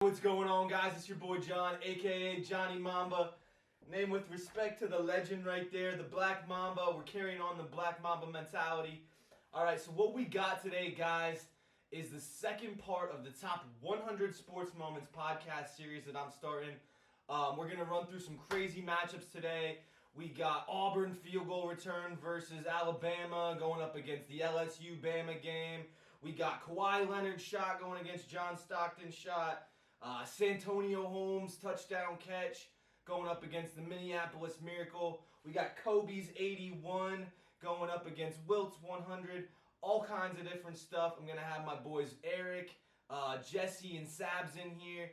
What's going on, guys? It's your boy John, aka JonnyMamba. Name with respect to the legend right there, the Black Mamba. We're carrying on the Black Mamba mentality. All right, so what we got today, guys, is the second part of the top 100 sports moments podcast series that I'm starting. We're going to run through some crazy matchups today. We got Auburn field goal return versus Alabama going up against the LSU-Bama game. We got Kawhi Leonard shot going against John Stockton shot. Santonio Holmes touchdown catch going up against the Minneapolis Miracle. We got Kobe's 81 going up against Wilts 100. All kinds of different stuff. I'm going to have my boys Eric, Jesse, and Sabs in here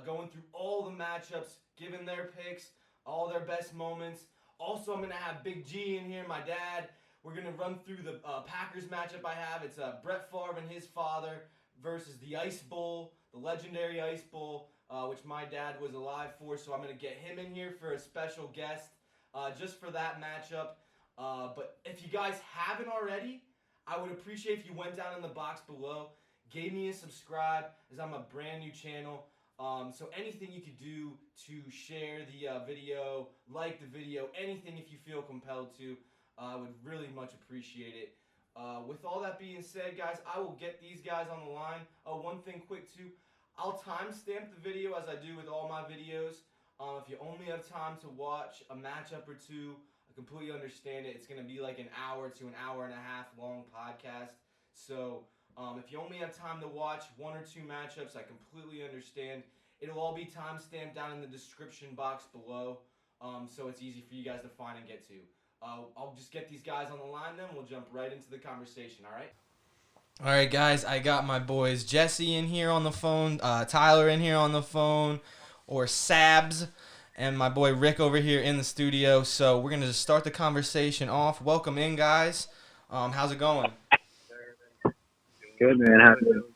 going through all the matchups, giving their picks, all their best moments. Also, I'm going to have Big G in here, my dad. We're going to run through the Packers matchup I have. It's Brett Favre and his father versus the Ice Bowl, the legendary Ice Bowl, which my dad was alive for. So I'm going to get him in here for a special guest just for that matchup. But if you guys haven't already, I would appreciate if you went down in the box below, gave me a subscribe, as I'm a brand new channel. So anything you could do to share the video, like the video, anything if you feel compelled to, I would really much appreciate it. With all that being said, guys, I will get these guys on the line. One thing quick too, I'll timestamp the video as I do with all my videos. If you only have time to watch a matchup or two, I completely understand it. It's going to be like an hour to an hour and a half long podcast. So if you only have time to watch one or two matchups, I completely understand. It'll all be timestamped down in the description box below, so it's easy for you guys to find and get to. I'll just get these guys on the line then. We'll jump right into the conversation, all right? All right, guys, I got my boys Jesse in here on the phone, Tyler in here on the phone, or Sabs, and my boy Rick over here in the studio. So we're going to just start the conversation off. Welcome in, guys. How's it going? Good, man. How are you?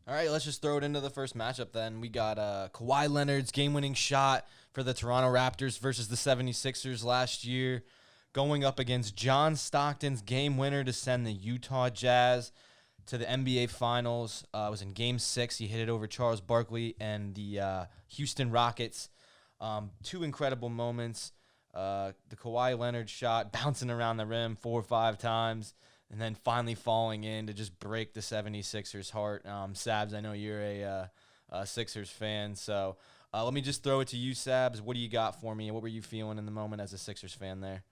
All right, let's just throw it into the first matchup then. We got Kawhi Leonard's game-winning shot for the Toronto Raptors versus the 76ers last year, going up against John Stockton's game winner to send the Utah Jazz to the NBA Finals. It was in Game 6. He hit it over Charles Barkley and the Houston Rockets. Two incredible moments. The Kawhi Leonard shot bouncing around the rim 4 or 5 times, and then finally falling in to just break the 76ers' heart. Sabs, I know you're a Sixers fan, so let me just throw it to you, Sabs. What do you got for me? What were you feeling in the moment as a Sixers fan there?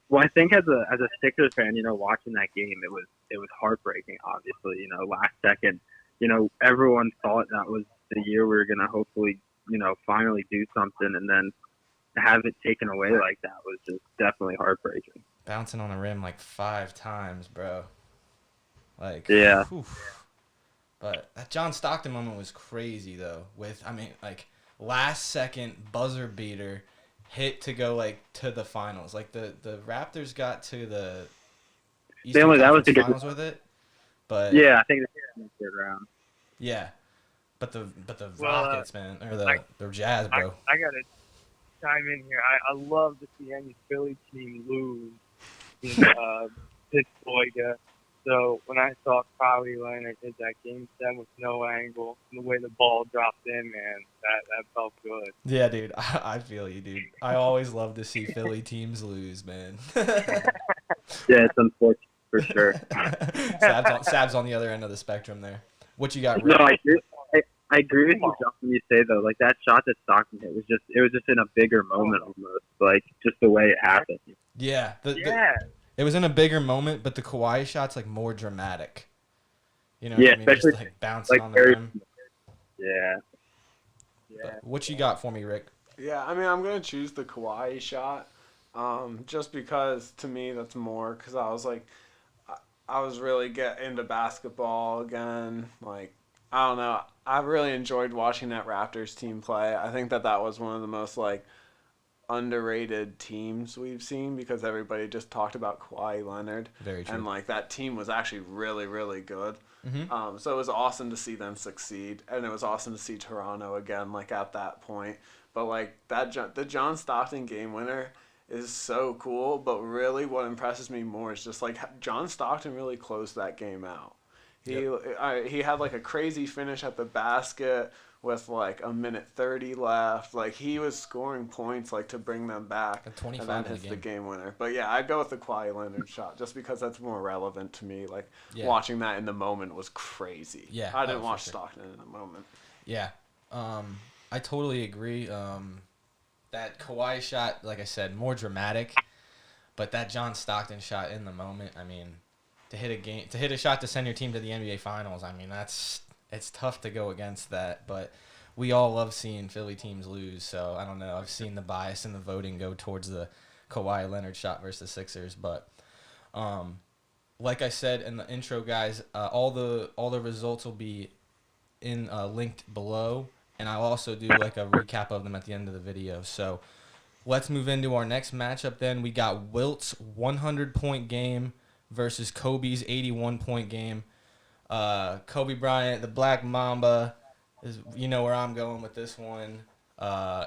Well, I think as a Sixers fan, watching that game, it was heartbreaking. Obviously, last second, everyone thought that was the year we were gonna hopefully, finally do something, and then to have it taken away like that was just definitely heartbreaking. Bouncing on the rim like 5 times, bro. Yeah. Whew. But that John Stockton moment was crazy, though. Last second buzzer beater hit to go to the finals. The Raptors got to the Eastern Conference Finals with it. But yeah, I think they in the third round. Yeah, but the Rockets, man, or the Jazz, bro. I gotta chime in here. I love to see any Philly team lose in Pittsburgh. So when I saw Kawhi Leonard hit that Game 7 with no angle, and the way the ball dropped in, man, that felt good. Yeah, dude, I feel you, dude. I always love to see Philly teams lose, man. Yeah, it's unfortunate for sure. Sab's on the other end of the spectrum there. What you got, Rick? No, I agree with you, John, when you say, though, that shot that Stockton hit it was just in a bigger moment almost, just the way it happened. Yeah. It was in a bigger moment, but the Kawhi shot's more dramatic. You know what I mean? Especially just bouncing on the rim. Yeah. But what you got for me, Rick? Yeah, I mean, I'm going to choose the Kawhi shot just because, to me, that's more because I was really getting into basketball again. I don't know. I really enjoyed watching that Raptors team play. I think that was one of the most, underrated teams we've seen because everybody just talked about Kawhi Leonard. Very true. And, that team was actually really, really good. Mm-hmm. So it was awesome to see them succeed, and it was awesome to see Toronto again, at that point. But, the John Stockton game winner is so cool, but really what impresses me more is just, John Stockton really closed that game out. He had like a crazy finish at the basket with like a minute 30 left. Like he was scoring points like to bring them back, Like 25 and then in the hits the game winner. But yeah, I'd go with the Kawhi Leonard shot just because that's more relevant to me. Like watching that in the moment was crazy. Yeah, I didn't watch sure. Stockton in the moment. Yeah, I totally agree. That Kawhi shot, like I said, more dramatic, but that John Stockton shot in the moment. I mean, to hit a shot to send your team to the NBA Finals. I mean, it's tough to go against that. But we all love seeing Philly teams lose. So I don't know. I've seen the bias in the voting go towards the Kawhi Leonard shot versus the Sixers. But like I said in the intro, guys, all the results will be linked below. And I'll also do like a recap of them at the end of the video. So let's move into our next matchup then. We got Wilts' 100-point game versus Kobe's 81-point game. Kobe Bryant, the Black Mamba, you know where I'm going with this one.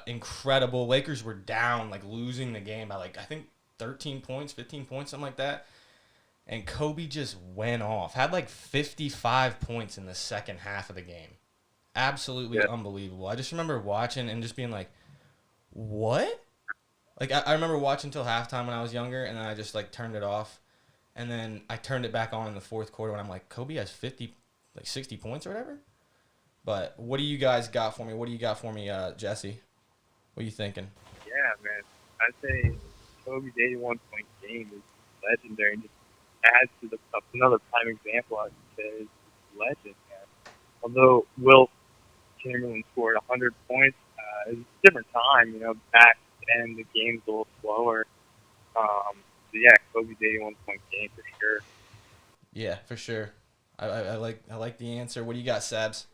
Incredible. Lakers were down, like losing the game by like, I think 13 points, 15 points, something like that. And Kobe just went off. Had like 55 points in the second half of the game. Absolutely unbelievable. I just remember watching and just being like, what? Like, I remember watching until halftime when I was younger, and then I just, like, turned it off. And then I turned it back on in the fourth quarter when I'm like, Kobe has 60 points or whatever? But what do you guys got for me? What do you got for me, Jesse? What are you thinking? Yeah, man. I'd say Kobe's 81-point game is legendary. And just adds to another prime example, I would say, is legend, man. Although Will Chamberlain scored 100 points, it was a different time, back then the game's a little slower. So yeah, Kobe's 81-point game for sure. Yeah, for sure. I like the answer. What do you got, Sabs?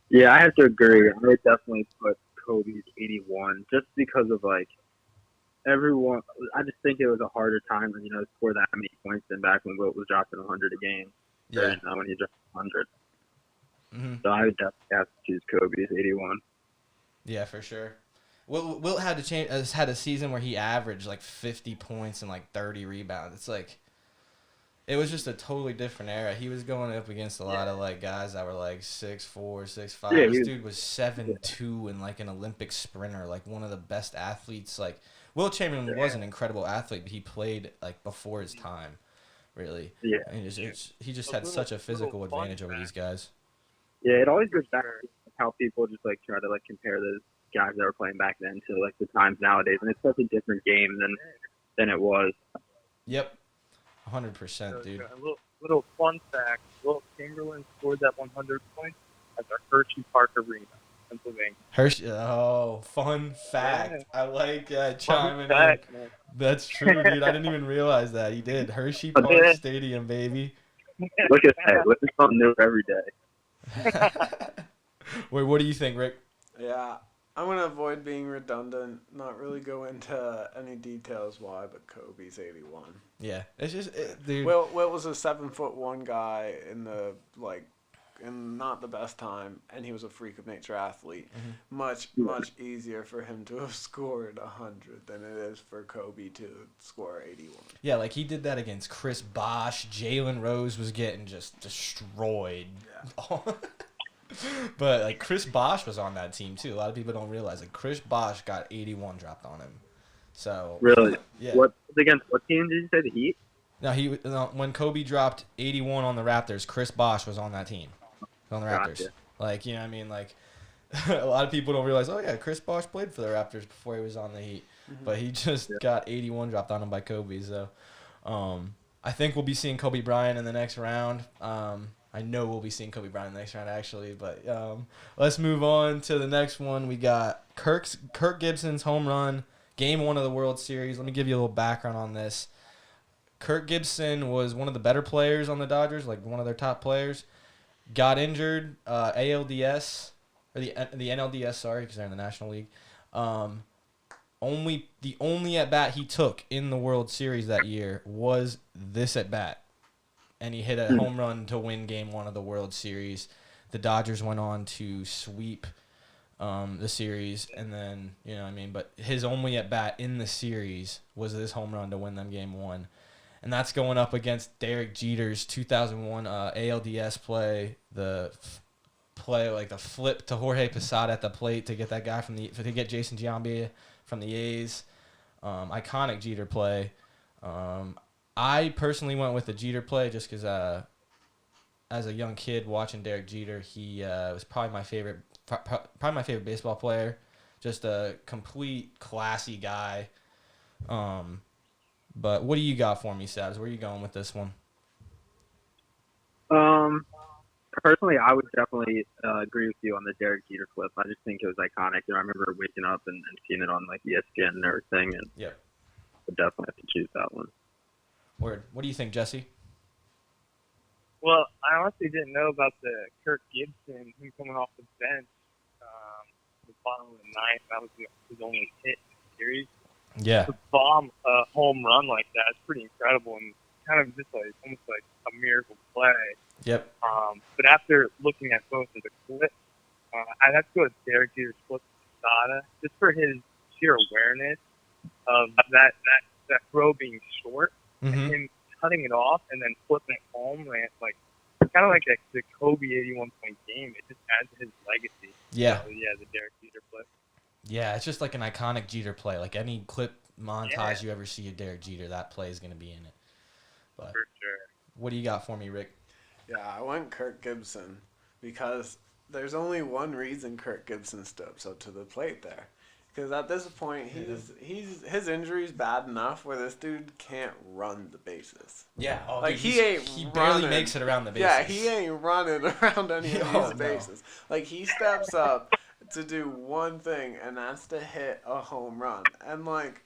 Yeah, I have to agree. I would definitely put Kobe's 81 just because of like everyone. I just think it was a harder time to score that many points than back when Wilt was dropping 100 a game. Yeah. Or, when he dropped 100. Mm-hmm. So I would definitely have to choose Kobe's 81. Yeah, for sure. Wilt had a season where he averaged like 50 points and like 30 rebounds. It's like it was just a totally different era. He was going up against a lot of like guys that were like 6'4", 6'5". Yeah, this dude was 7'2" and like an Olympic sprinter, like one of the best athletes. Like Wilt Chamberlain was an incredible athlete, but he played like before his time, really. Yeah. And he just had such a physical advantage over these guys. Yeah, it always goes back to how people just like try to like compare those guys that were playing back then to like the times nowadays, and it's such a different game than it was. Yep, 100%, dude. A little fun fact: Wilt Chamberlain scored that 100 points at the Hershey Park Arena, Pennsylvania. Hershey. Oh, fun fact! Yeah. I like chiming in. Man. That's true, dude. I didn't even realize that he did. Hershey Park Stadium, baby. Look at that. Look at something new every day. Wait, what do you think, Rick? Yeah, I'm going to avoid being redundant, not really go into any details why, but Kobe's 81. Yeah, it's just, dude. Wilt was a 7'1" guy in not the best time, and he was a freak of nature athlete. Mm-hmm. Much easier for him to have scored 100 than it is for Kobe to score 81. Yeah, like he did that against Chris Bosh. Jalen Rose was getting just destroyed. Yeah. But like Chris Bosh was on that team too. A lot of people don't realize like Chris Bosh got 81 dropped on him. So really, yeah. Against what team did you say? The Heat? No, when Kobe dropped 81 on the Raptors, Chris Bosh was on that team. On the Raptors. Gotcha. Like, you know what I mean? Like, a lot of people don't realize, oh, yeah, Chris Bosh played for the Raptors before he was on the Heat. Mm-hmm. But he just got 81 dropped on him by Kobe. So, I think we'll be seeing Kobe Bryant in the next round. I know we'll be seeing Kobe Bryant in the next round, actually. But let's move on to the next one. We got Kirk Gibson's home run, Game 1 of the World Series. Let me give you a little background on this. Kirk Gibson was one of the better players on the Dodgers, like one of their top players. Got injured, ALDS, or the NLDS, sorry, because they're in the National League. The only at-bat he took in the World Series that year was this at-bat. And he hit a home run to win Game 1 of the World Series. The Dodgers went on to sweep the series, and then, you know what I mean? But his only at-bat in the series was this home run to win them Game 1. and that's going up against Derek Jeter's 2001 ALDS play, the flip to Jorge Posada at the plate to get that guy to get Jason Giambi from the A's. Iconic Jeter play. I personally went with the Jeter play just because as a young kid watching Derek Jeter, he was probably my favorite baseball player. Just a complete classy guy. But what do you got for me, Sabs? Where are you going with this one? Personally, I would definitely agree with you on the Derek Jeter flip. I just think it was iconic. I remember waking up and seeing it on like ESPN and everything, and would definitely have to choose that one. Word. What do you think, Jesse? Well, I honestly didn't know about the Kirk Gibson, him coming off the bench the bottom of the ninth. That was his only hit in the series. Yeah. To bomb a home run like that is pretty incredible and kind of just like almost like a miracle play. Yep. But after looking at both of the clips, I'd have to go with Derek Jeter's flip to Posada just for his sheer awareness of that throw being short and him cutting it off and then flipping it home. Like kind of like the Kobe 81-point game. It just adds to his legacy. Yeah. So, yeah, the Derek Jeter flip. Yeah, it's just like an iconic Jeter play. Like any clip montage you ever see of Derek Jeter, that play is going to be in it. But for sure. What do you got for me, Rick? Yeah, I went Kirk Gibson because there's only one reason Kirk Gibson steps up to the plate there. Because at this point, his injury's bad enough where this dude can't run the bases. Yeah, like dude, he barely makes it around the bases. Yeah, he ain't running around any of these bases. Like he steps up to do one thing, and that's to hit a home run. And like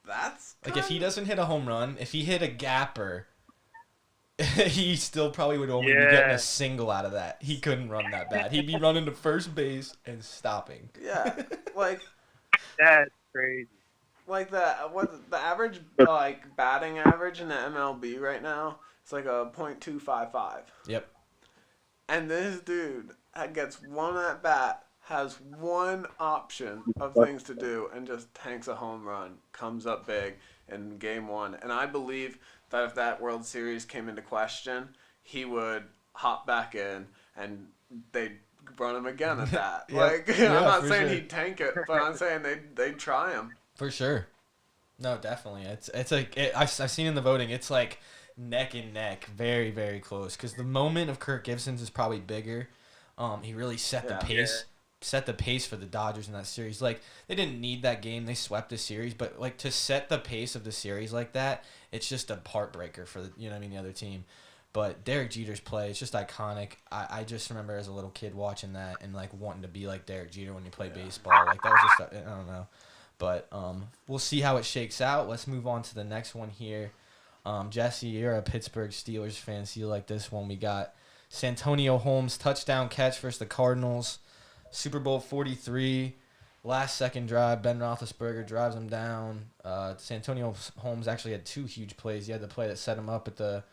that's like if he doesn't hit a home run, if he hit a gapper, he still probably would only be getting a single out of that. He couldn't run that bad. He'd be running to first base and stopping. Yeah, like that's crazy. Like the average like batting average in the MLB right now? It's like a .255. Yep. And this dude gets one at bat, has one option of things to do, and just tanks a home run, comes up big in game one. And I believe that if that World Series came into question, he would hop back in and they'd run him again at that. I'm not saying he'd tank it, but I'm saying they'd try him. For sure. No, definitely. It's like I've seen in the voting, it's like neck and neck, very, very close. Because the moment of Kirk Gibson's is probably bigger. He really set the pace. Set the pace for the Dodgers in that series. Like, they didn't need that game. They swept the series. But, like, to set the pace of the series like that, it's just a heartbreaker for, the other team. But Derek Jeter's play, it's just iconic. I just remember as a little kid watching that and, like, wanting to be like Derek Jeter when you play baseball. Like, that was just, I don't know. But we'll see how it shakes out. Let's move on to the next one here. Jesse, you're a Pittsburgh Steelers fan, so you like this one. We got Santonio Holmes touchdown catch versus the Cardinals. Super Bowl 43, last second drive, Ben Roethlisberger drives him down. Santonio Holmes actually had two huge plays. He had the play that set him up at the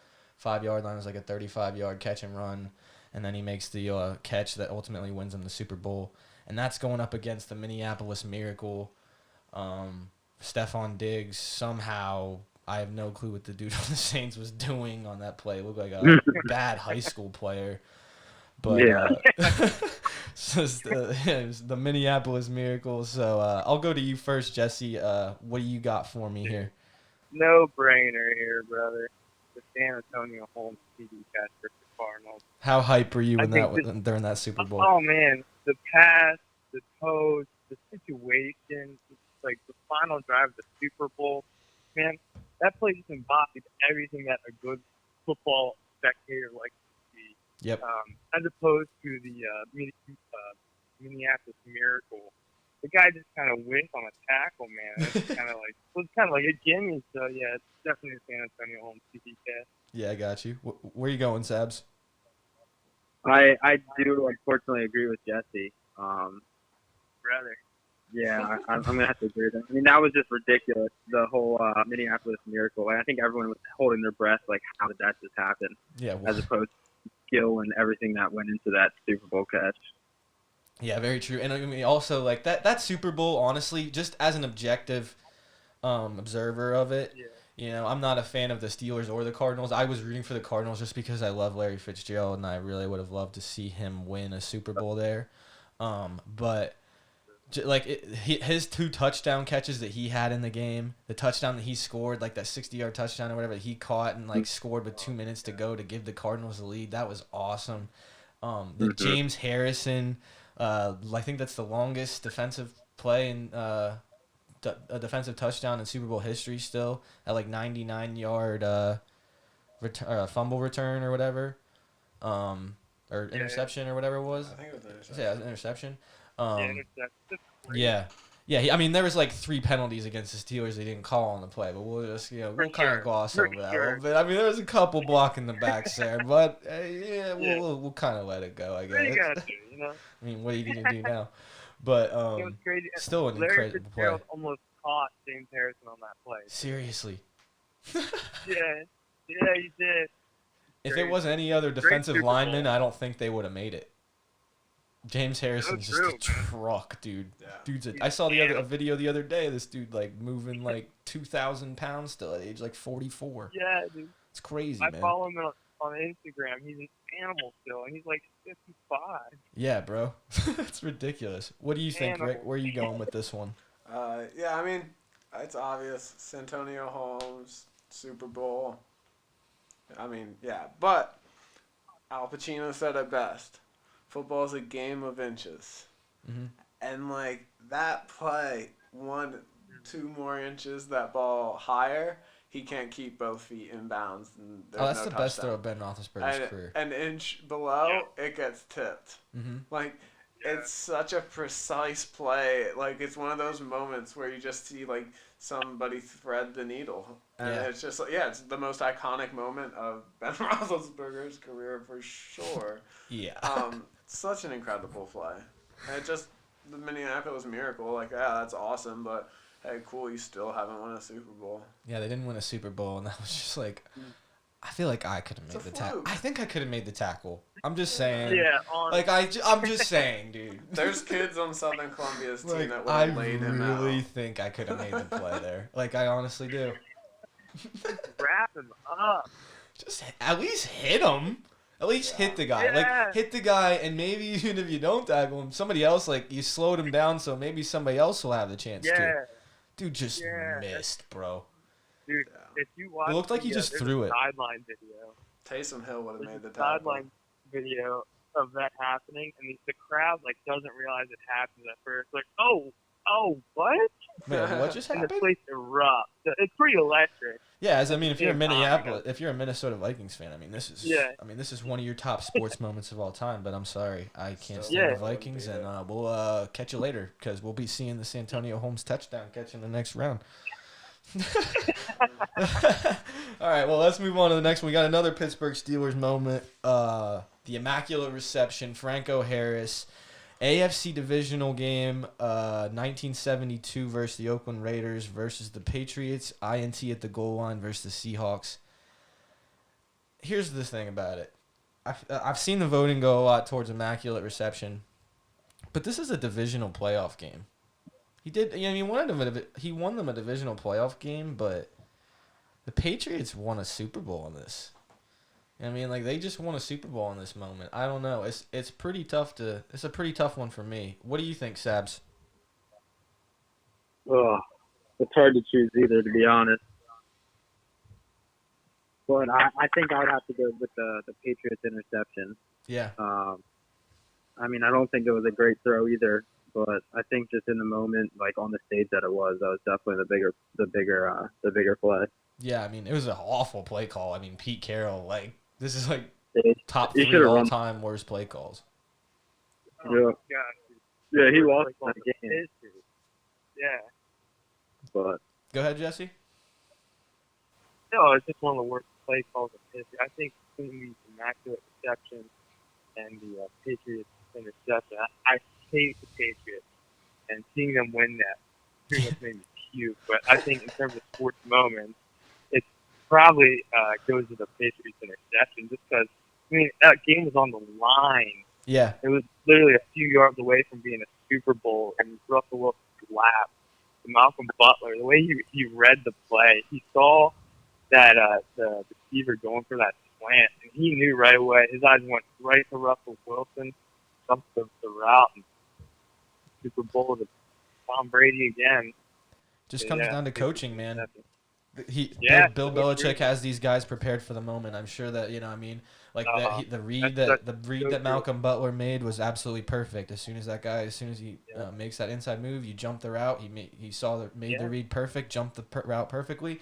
5-yard line. It was like a 35-yard catch and run. And then he makes the catch that ultimately wins him the Super Bowl. And that's going up against the Minneapolis Miracle. Stephon Diggs, somehow, I have no clue what the dude on the Saints was doing on that play. It looked like a bad high school player. But so it was the Minneapolis Miracle. So I'll go to you first, Jesse. What do you got for me here? No brainer here, brother. The San Antonio Holmes TD catch for the Cardinals. How hype were you during that Super Bowl? Oh man, the pass, the toes, the situation, like the final drive of the Super Bowl. Man, that play just embodied everything that a good football spectator likes. Yep. As opposed to the Minneapolis Miracle, the guy just kind of whiffed on a tackle, man. It's kind of like a gimme. So yeah, it's definitely a San Antonio Holmes TD catch. Yeah, I got you. Where are you going, Sabs? I do unfortunately agree with Jesse. Brother. Yeah, I'm gonna have to agree with that. I mean, that was just ridiculous. The whole Minneapolis Miracle. I think everyone was holding their breath, like, how did that just happen? Yeah. As opposed to skill and everything that went into that Super Bowl catch. Yeah, very true. And I mean, also, like, that Super Bowl, honestly, just as an objective observer of it, You know, I'm not a fan of the Steelers or the Cardinals. I was rooting for the Cardinals just because I love Larry Fitzgerald, and I really would have loved to see him win a Super Bowl there. But his 2 touchdown catches that he had in the game, the touchdown that he scored, like that 60-yard touchdown or whatever that he caught and like scored with 2 minutes to go to give the Cardinals the lead, that was awesome. The James Harrison, I think that's the longest defensive play in a defensive touchdown in Super Bowl history still at like 99-yard fumble return or whatever, or interception or whatever it was. I think it was an interception. Yeah, it was an interception. Yeah. Yeah. I mean, there was like 3 penalties against the Steelers they didn't call on the play, but we'll just we'll kind of gloss over that a little bit. I mean, there was a couple blocking the backs there, but we'll kind of let it go, I guess. What do you gotta do, you know? I mean, what are you gonna do now? But It was crazy. still an Larry incredible play. Fitzgerald almost caught James Harrison on that play. Seriously. Yeah, he did. If it was any other defensive lineman, I don't think they would have made it. James Harrison's just a truck, dude. Yeah. I saw a video the other day. This dude like moving like 2,000 pounds still at age like 44. Yeah, dude. It's crazy, I man. follow him on Instagram. He's an animal still, and he's like 55. Yeah, bro. It's ridiculous. What do you think, Rick? Where are you going with this one? Yeah, I mean, it's obvious. Santonio Holmes, Super Bowl. I mean, yeah. But Al Pacino said it best. Football is a game of inches. Mm-hmm. And, like, that play, 1-2 more inches, that ball higher, he can't keep both feet in bounds. And That's no the touchdown. best throw of Ben Roethlisberger's career. An inch below, it gets tipped. Mm-hmm. Like, it's such a precise play. Like, it's one of those moments where you just see, like, somebody thread the needle. And it's just, it's the most iconic moment of Ben Roethlisberger's career for sure. Yeah. Such an incredible play. And the Minneapolis Miracle, like, that's awesome, but hey, cool, you still haven't won a Super Bowl. Yeah, they didn't win a Super Bowl, and that was just like, I feel like I could have made the tackle. I think I could have made the tackle. I'm just saying. Yeah, I'm just saying, dude. There's kids on Southern Columbia's team Like, that would have laid him out. I really think I could have made the play there. Like, I honestly do. wrap him up. Just at least hit him. At least hit the guy. Yeah. Like, hit the guy, and maybe even if you don't tackle him, somebody else, like, you slowed him down, so maybe somebody else will have the chance to. Dude just missed, bro. Dude, if you watch It looked like he just threw it. Sideline video. Taysom Hill would have made the tackle. Sideline video of that happening, and the crowd like doesn't realize it happened at first. Like, oh, what? Man, what just And happened? the place erupts. It's pretty electric. Yeah, I mean, if you're in Yeah, Minneapolis, if you're a Minnesota Vikings fan, I mean, this is Yeah. this is one of your top sports moments of all time. But I'm sorry, I can't Still, stand Yeah. the Vikings, and we'll catch you later because we'll be seeing the Santonio Holmes touchdown catch in the next round. All right, well, let's move on to the next one. We got another Pittsburgh Steelers moment. The Immaculate Reception, Franco Harris. AFC divisional game, 1972 versus the Oakland Raiders versus the Patriots. INT at the goal line versus the Seahawks. Here's the thing about it. I've seen the voting go a lot towards Immaculate Reception, but this is a divisional playoff game. He won them a divisional playoff game, but the Patriots won a Super Bowl in this. I mean, like, they just won a Super Bowl in this moment. I don't know. It's pretty tough it's a pretty tough one for me. What do you think, Sabs? It's hard to choose either, to be honest. But I think I would have to go with the Patriots interception. Yeah. I mean, I don't think it was a great throw either, but I think just in the moment, like on the stage that was definitely the bigger play. Yeah, I mean, it was an awful play call. I mean, Pete Carroll, like, this is like top He 3 all-time worst play calls. Oh, Yeah. my gosh. Yeah, he lost Like, that game. history. Yeah. But Go ahead, Jesse. No, it's just one of the worst play calls in history. I think between the Immaculate Reception and the Patriots interception, I hate the Patriots, and seeing them win that pretty much made me puke. But I think in terms of sports moments, it probably goes to the Patriots interception, just because I mean that game was on the line. Yeah. It was literally a few yards away from being a Super Bowl, and Russell Wilson's lap. Malcolm Butler, the way he read the play, he saw the receiver going for that slant, and he knew right away. His eyes went right to Russell Wilson, jumped the route, and Super Bowl to Tom Brady again. Just So, comes down to coaching, man. Yeah, Bill so Belichick true. has these guys prepared for the moment. I'm sure that you know. I mean, like the read that's that so Malcolm Butler made was absolutely perfect. As soon as he Yeah. makes that inside move, you jump the route. He saw made the read perfect, jumped the route perfectly,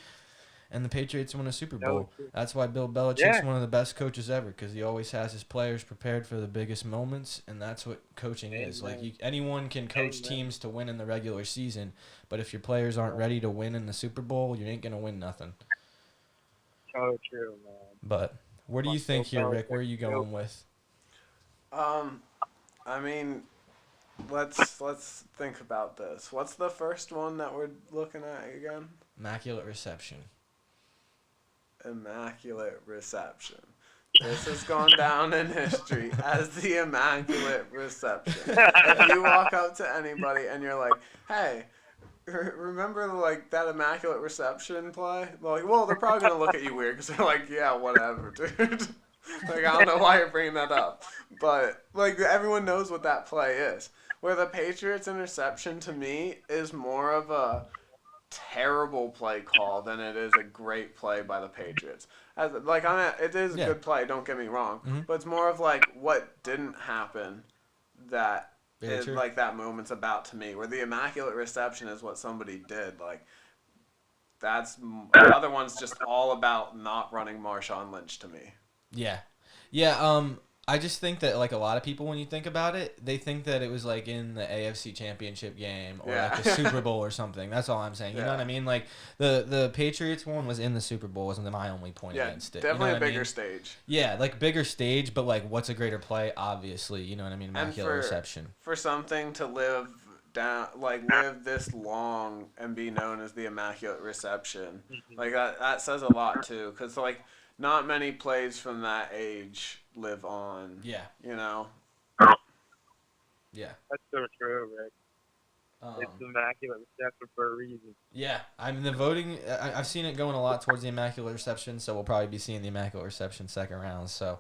and the Patriots won a Super Bowl. true. That's why Bill Belichick's Yeah. one of the best coaches ever, because he always has his players prepared for the biggest moments, and that's what coaching is. Like anyone can coach teams to win in the regular season, but if your players aren't ready to win in the Super Bowl, you ain't gonna win nothing. So true, man. But where do you think here, Rick? Where are you going with? I mean, let's think about this. What's the first one that we're looking at again? Immaculate Reception. Immaculate Reception. This has gone down in history as the Immaculate Reception. If you walk up to anybody and you're like, "Hey, remember like that Immaculate Reception play?" Like, well, they're probably gonna look at you weird because they're like, "Yeah, whatever, dude." Like, I don't know why you're bringing that up, but like everyone knows what that play is. Where the Patriots interception to me is more of a terrible play call than it is a great play by the Patriots. It is a good play, don't get me wrong, but it's more of like what didn't happen that is like that moment's about to me. Where the Immaculate Reception is what somebody did. Like that's the other one's just all about not running Marshawn Lynch to me. Yeah. I just think that like a lot of people, when you think about it, they think that it was like in the AFC Championship game or like the Super Bowl or something. That's all I'm saying. You know what I mean? Like the Patriots one was in the Super Bowl, wasn't my only point against it. Definitely you know a bigger stage. Yeah, like bigger stage, but like what's a greater play? Obviously, you know what I mean? Immaculate Reception. For something to live this long and be known as the Immaculate Reception, like that says a lot too, because like not many plays from that age live on. Yeah. You know. Yeah. That's so true, Rick. It's Immaculate Reception for a reason. Yeah, I mean the voting. I've seen it going a lot towards the Immaculate Reception, so we'll probably be seeing the Immaculate Reception second round. So,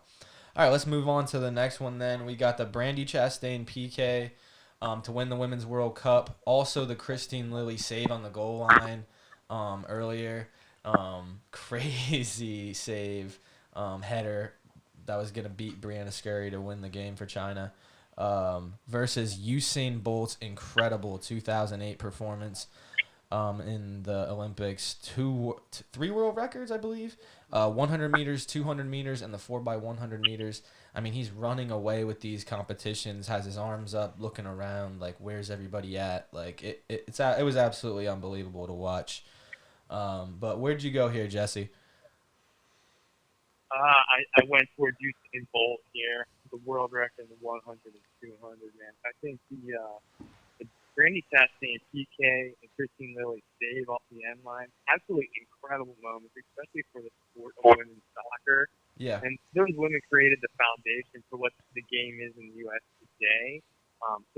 all right, let's move on to the next one. Then we got the Brandi Chastain PK to win the Women's World Cup. Also the Christine Lilly save on the goal line earlier. Crazy save header that was gonna beat Brianna Scurry to win the game for China. Versus Usain Bolt's incredible 2008 performance in the Olympics. Three world records, I believe. 100 meters, 200 meters, and the 4x100 meters. I mean, he's running away with these competitions, has his arms up, looking around, like, where's everybody at? Like, it was absolutely unbelievable to watch. But where'd you go here, Jesse? I went towards Usain Bolt here, the world record in the 100 and 200, man. I think the Brandi Chastain PK and Christine Lilly save off the end line, absolutely incredible moments, especially for the sport of women's soccer. Yeah. And those women created the foundation for what the game is in the U.S. today.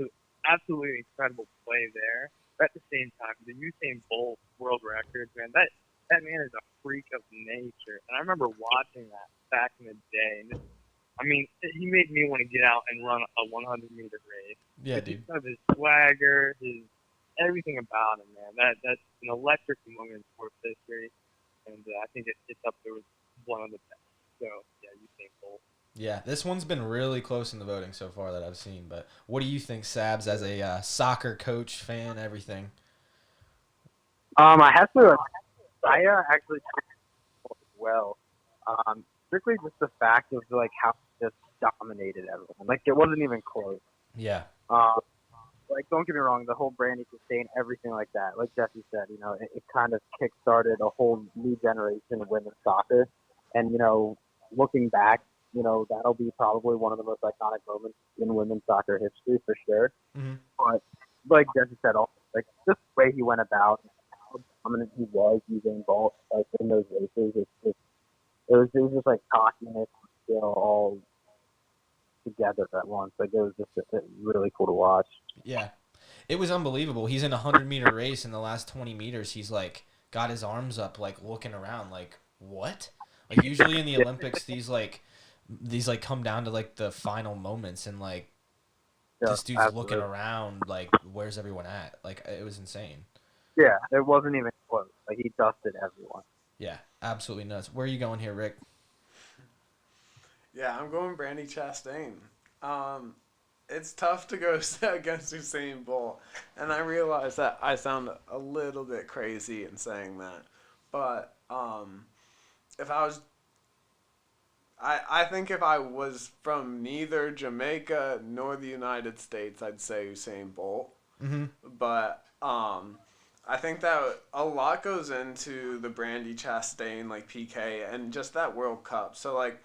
So absolutely incredible play there. But at the same time, the Usain Bolt world record, man, that man is a freak of nature. And I remember watching that back in the day. And he made me want to get out and run a 100-meter race. Yeah, dude. Because of his swagger, his everything about him, man. That's an electric moment in sports history. And I think it's up there with one of the best. So, yeah, Usain Bolt. Yeah, this one's been really close in the voting so far that I've seen. But what do you think, Sabs, as a soccer coach, fan, everything? I have to. I actually as well. Strictly just the fact of like how it just dominated everyone. Like it wasn't even close. Yeah. Like don't get me wrong, the whole Brandi Chastain, everything like that. Like Jesse said, you know, it kind of kick-started a whole new generation of women's soccer. And you know, looking back, you know, that'll be probably one of the most iconic moments in women's soccer history for sure. Mm-hmm. But like Jesse said, also like just the way he went about, how dominant he was using Bolt like in those races, it was just like cockiness, you know, all together at once. Like it was just really cool to watch. Yeah, it was unbelievable. He's in a 100-meter race. In the last 20 meters, he's like got his arms up, like looking around, like what? Like usually in the Olympics, these come down to like the final moments, and like this dude's absolutely. looking around like, where's everyone at? Like it was insane. Yeah, it wasn't even close. Like he dusted everyone. Yeah, absolutely nuts. Where are you going here, Rick? Yeah, I'm going Brandi Chastain. It's tough to go against Usain Bolt, and I realize that I sound a little bit crazy in saying that, but if I was, I think if I was from neither Jamaica nor the United States, I'd say Usain Bolt. Mm-hmm. But I think that a lot goes into the Brandi Chastain like PK and just that World Cup. So like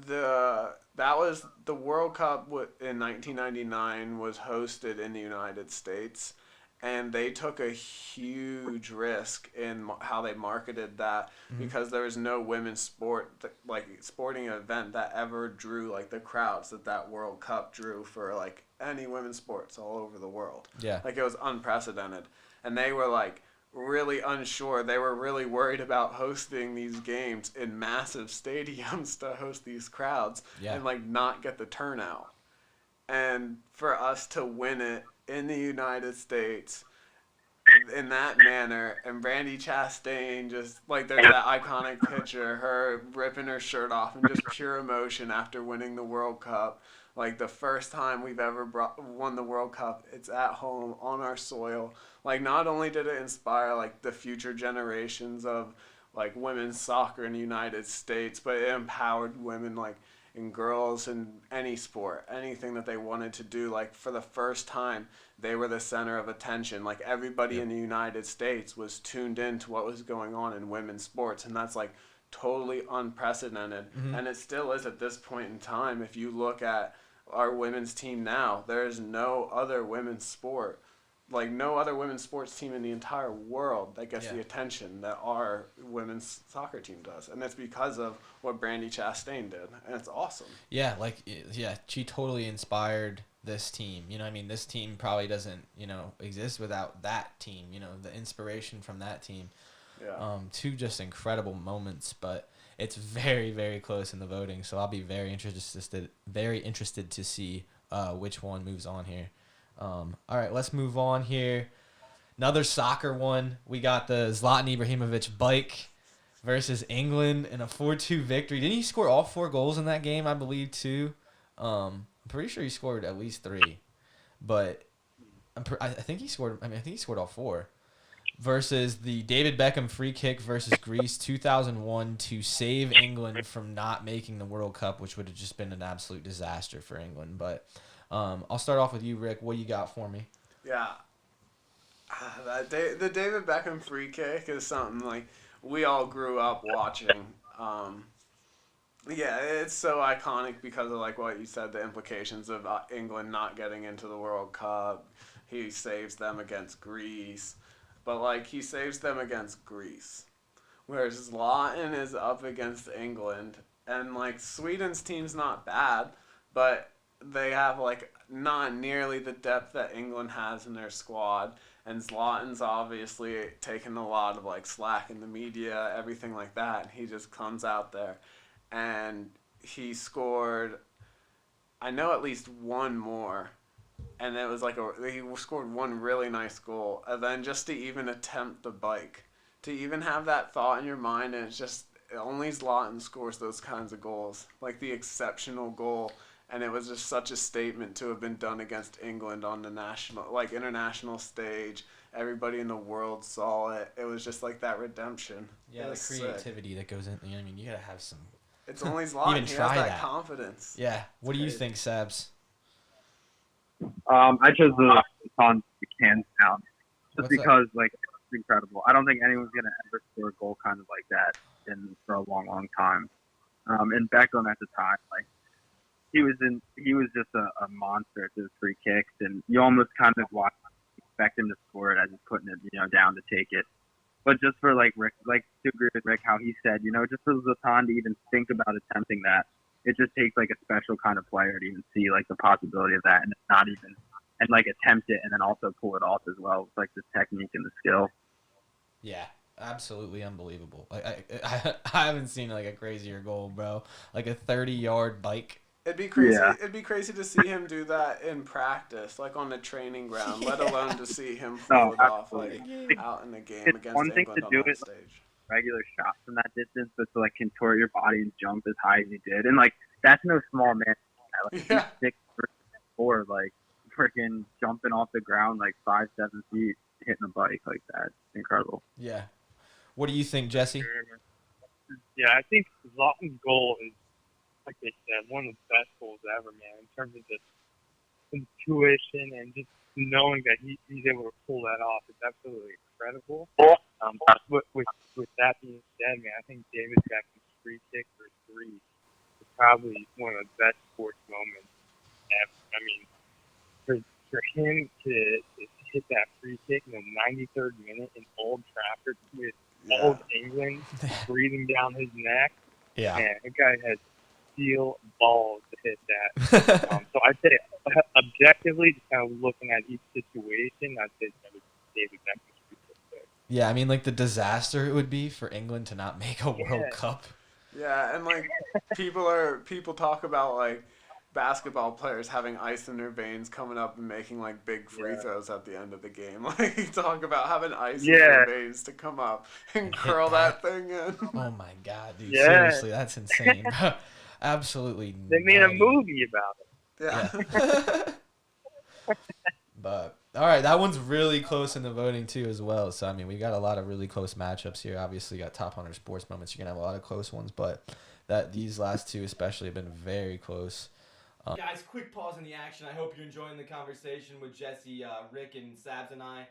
that was the World Cup in 1999 was hosted in the United States, and they took a huge risk in how they marketed that because there was no women's sporting event that ever drew like the crowds that World Cup drew for like any women's sports all over the world. Yeah. Like it was unprecedented, and they were like really unsure. They were really worried about hosting these games in massive stadiums to host these crowds and like not get the turnout. And for us to win it in the United States in that manner, and Brandi Chastain just like there's that iconic picture, her ripping her shirt off and just pure emotion after winning the World Cup. Like the first time we've ever won the World Cup, it's at home on our soil. Like not only did it inspire like the future generations of like women's soccer in the United States, but it empowered women like and girls in any sport, anything that they wanted to do. Like for the first time, they were the center of attention. Like everybody in the United States was tuned in to what was going on in women's sports, and that's like totally unprecedented. And it still is at this point in time. If you look at our women's team now, there is no other women's sport, like no other women's sports team in the entire world that gets the attention that our women's soccer team does. And it's because of what Brandi Chastain did. And it's awesome. Yeah, she totally inspired this team. You know, I mean, this team probably doesn't, exist without that team, the inspiration from that team. Yeah. Two just incredible moments, but it's very, very close in the voting. So I'll be very interested to see which one moves on here. All right, let's move on here. Another soccer one. We got the Zlatan Ibrahimovic bike versus England in a 4-2 victory. Didn't he score all 4 goals in that game, I believe, too? I'm pretty sure he scored at least 3. But I think he scored all 4. Versus the David Beckham free kick versus Greece 2001 to save England from not making the World Cup, which would have just been an absolute disaster for England. But I'll start off with you, Rick. What you got for me? Yeah. The David Beckham free kick is something like we all grew up watching. Yeah, it's so iconic because of like what you said, the implications of England not getting into the World Cup. He saves them against Greece. But, like, he saves them against Greece. Whereas Zlatan is up against England. And, like, Sweden's team's not bad, but they have, like, not nearly the depth that England has in their squad. And Zlatan's obviously taken a lot of, like, slack in the media, everything like that. He just comes out there. And he scored, I know at least one more. And it was like he scored one really nice goal. And then just to even attempt the bike, to even have that thought in your mind, and it's just only Zlatan scores those kinds of goals, like the exceptional goal. And it was just such a statement to have been done against England on the international stage. Everybody in the world saw it. It was just like that redemption. Yeah, the creativity that goes in. I mean, you gotta have some. It's only Zlatan. Even he try has that that confidence. Yeah. What do you think, Sabs? I chose the hands down, just What's because like it's incredible. I don't think anyone's gonna ever score a goal kind of like that for a long, long time. And Beckham at the time, like he was just a monster to his free kicks, and you almost kind of expect him to score it as he's putting it down to take it. But just for like Rick, like to agree with Rick, how he said, just for Zlatan to even think about attempting that. It just takes like a special kind of player to even see like the possibility of that, and not even like attempt it and then also pull it off as well with like the technique and the skill. Yeah, Absolutely unbelievable. I haven't seen like a crazier goal, bro. Like a 30-yard bike. It'd be crazy. Yeah. It'd be crazy to see him do that in practice, like on the training ground. Let alone to see him pull it off like out in the game It's against one thing England to on do that it stage. regular shots from that distance, but to like contort your body and jump as high as you did, and like that's no small man. Like Yeah. 6'4", like freaking jumping off the ground like 5-7 feet, hitting a bike like that. It's incredible. Yeah. What do you think, Jesse? Yeah, I think Zlatan's goal is, like they said, one of the best goals ever, man, in terms of just intuition and just knowing that he's able to pull that off. It's absolutely incredible. With that being said, man, I think David Beckham's free kick for 3 is probably one of the best sports moments ever. I mean, for him to hit that free kick in the 93rd minute in Old Trafford with Old England breathing down his neck, Yeah. man, that guy has steel balls to hit that. So I'd say, objectively, just kind of looking at each situation, I'd say David Beckham's free kick. Yeah, I mean, like the disaster it would be for England to not make a World Yeah. Cup. Yeah, and like people talk about like basketball players having ice in their veins coming up and making like big free throws at the end of the game. Like you talk about having ice in their veins to come up and curl that thing in. Oh my God, dude! Yeah. Seriously, that's insane. Absolutely. They made a nutty. movie about it. Yeah. But all right, that one's really close in the voting too, as well. So I mean, we got a lot of really close matchups here. Obviously, got top 100 sports moments. You're gonna have a lot of close ones, but these last two especially have been very close. Guys, quick pause in the action. I hope you're enjoying the conversation with Jesse, Rick, and Sabs and I.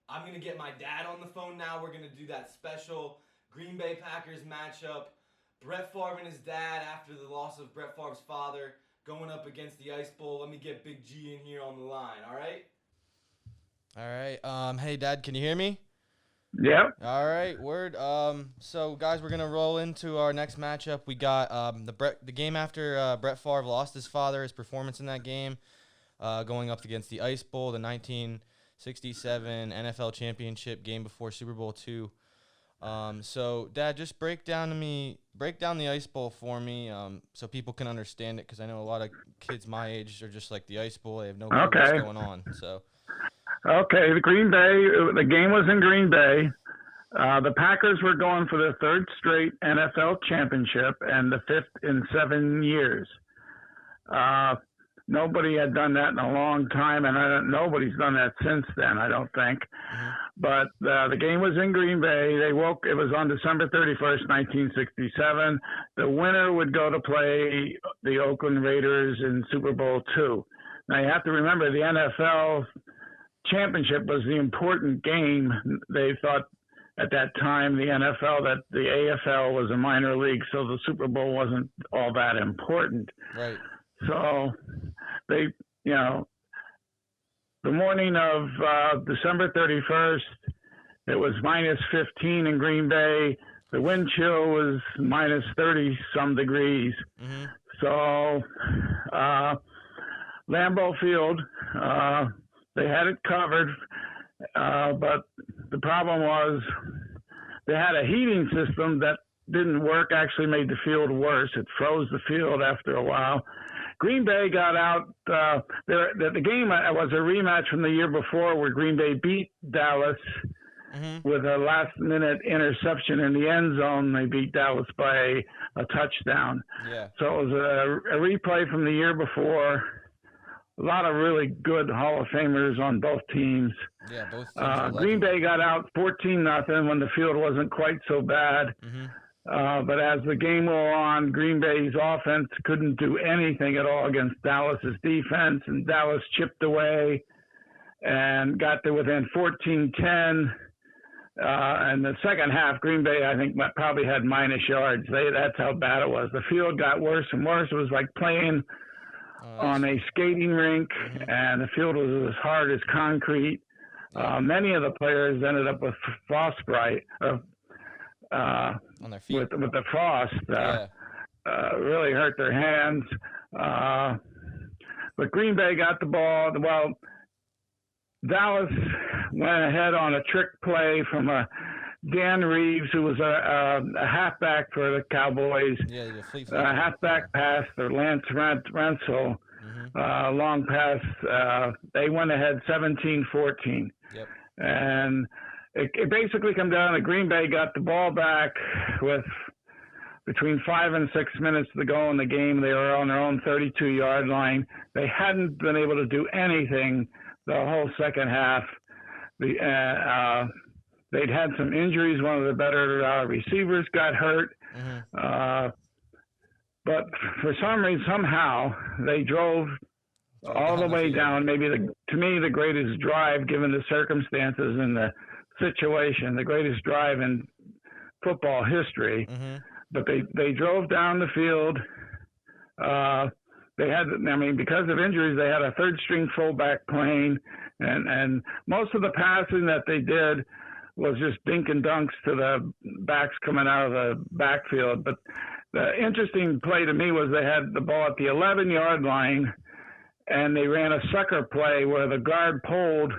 I'm going to get my dad on the phone now. We're going to do that special Green Bay Packers matchup. Brett Favre and his dad, after the loss of Brett Favre's father, going up against the Ice Bowl. Let me get Big G in here on the line, all right? All right. Hey, Dad, can you hear me? Yep. All right, word. So guys, we're gonna roll into our next matchup. We got the game after Brett Favre lost his father, his performance in that game, going up against the Ice Bowl, the 1967 NFL Championship game before Super Bowl II. So Dad, just break down the Ice Bowl for me, so people can understand it, because I know a lot of kids my age are just like the Ice Bowl. They have no clue what's going on. So. Okay, the game was in Green Bay. The Packers were going for their third straight NFL championship and the fifth in 7 years. Nobody had done that in a long time, and nobody's done that since then, I don't think. Mm-hmm. But the game was in Green Bay. It was on December 31st, 1967. The winner would go to play the Oakland Raiders in Super Bowl II. Now, you have to remember, the NFL championship was the important game. They thought at that time, the NFL, that the AFL was a minor league, so the Super Bowl wasn't all that important. Right. So they, the morning of December 31st, it was minus 15 in Green Bay. The wind chill was minus 30 some degrees. Mm-hmm. So Lambeau Field, they had it covered, but the problem was they had a heating system that didn't work, actually made the field worse. It froze the field after a while. Green Bay got out. The game was a rematch from the year before, where Green Bay beat Dallas with a last-minute interception in the end zone. They beat Dallas by a touchdown. Yeah. So it was a replay from the year before. A lot of really good Hall of Famers on both teams. Yeah, both teams are Green Bay got out 14-0 when the field wasn't quite so bad. Mm-hmm. But as the game wore on, Green Bay's offense couldn't do anything at all against Dallas's defense, and Dallas chipped away and got to within 14-10. And the second half, Green Bay, I think, probably had minus yards. That's how bad it was. The field got worse and worse. It was like playing on a skating rink, and the field was as hard as concrete. Many of the players ended up with frostbite on their feet with the frost. Really hurt their hands. But Green Bay got the ball. Well, Dallas went ahead on a trick play from a Dan Reeves, who was a halfback for the Cowboys. Yeah, the Fleet. Halfback pass or Lance Rensel. Long pass. They went ahead 17-14. Yep. And it basically come down to Green Bay got the ball back with between 5 and 6 minutes to go in the game. They were on their own 32-yard line. They hadn't been able to do anything the whole second half. They'd had some injuries. One of the better receivers got hurt. But for some reason, somehow, they drove all the way down. Maybe, to me, the greatest drive, given the circumstances and the situation, the greatest drive in football history. But they drove down the field. They had, because of injuries, they had a third-string fullback playing, and most of the passing that they did was just dink and dunks to the backs coming out of the backfield. But the interesting play to me was they had the ball at the 11-yard line, and they ran a sucker play where the guard pulled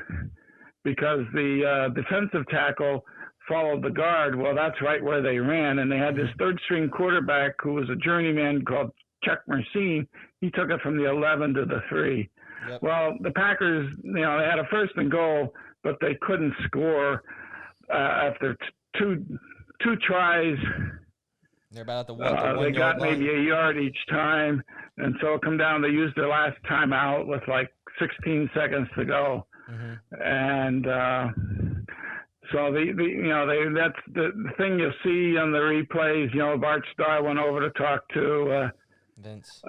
because the defensive tackle followed the guard. Well, that's right where they ran, and they had this third-string quarterback who was a journeyman called Chuck Mercine. He took it from the 11 to the 3. Yep. Well, the Packers, they had a first and goal, but they couldn't score after two tries. They're about at the one. They got maybe a yard each time, and so it come down. They used their last timeout with like 16 seconds to go, and so that's the thing you'll see on the replays. Bart Starr went over to talk to Vince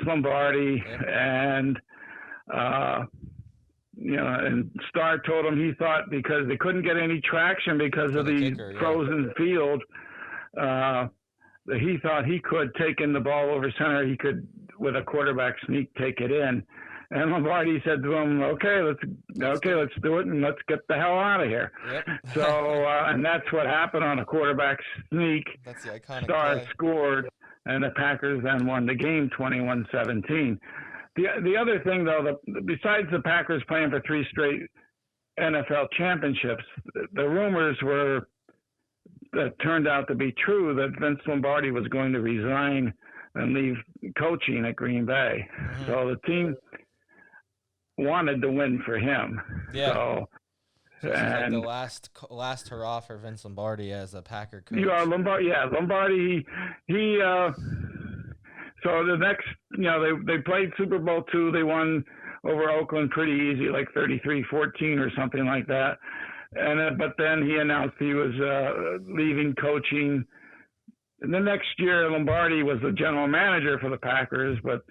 Lombardi, and and Starr told him he thought because they couldn't get any traction because of the kicker, frozen field, he thought he could take in the ball over center. He could, with a quarterback sneak, take it in. And Lombardi said to him, "Okay, let's do it, and let's get the hell out of here." Yep. So, and that's what happened on a quarterback sneak. That's the iconic Starr play. Scored, and the Packers then won the game 21-17. The other thing, though, besides the Packers playing for 3 straight NFL championships, the rumors that turned out to be true that Vince Lombardi was going to resign and leave coaching at Green Bay. So the team wanted to win for him. Yeah. So like the last hurrah for Vince Lombardi as a Packer coach. Lombardi. He. So the next, they played Super Bowl II. They won over Oakland pretty easy, like 33-14 or something like that. And but then he announced he was leaving coaching. And the next year, Lombardi was the general manager for the Packers, but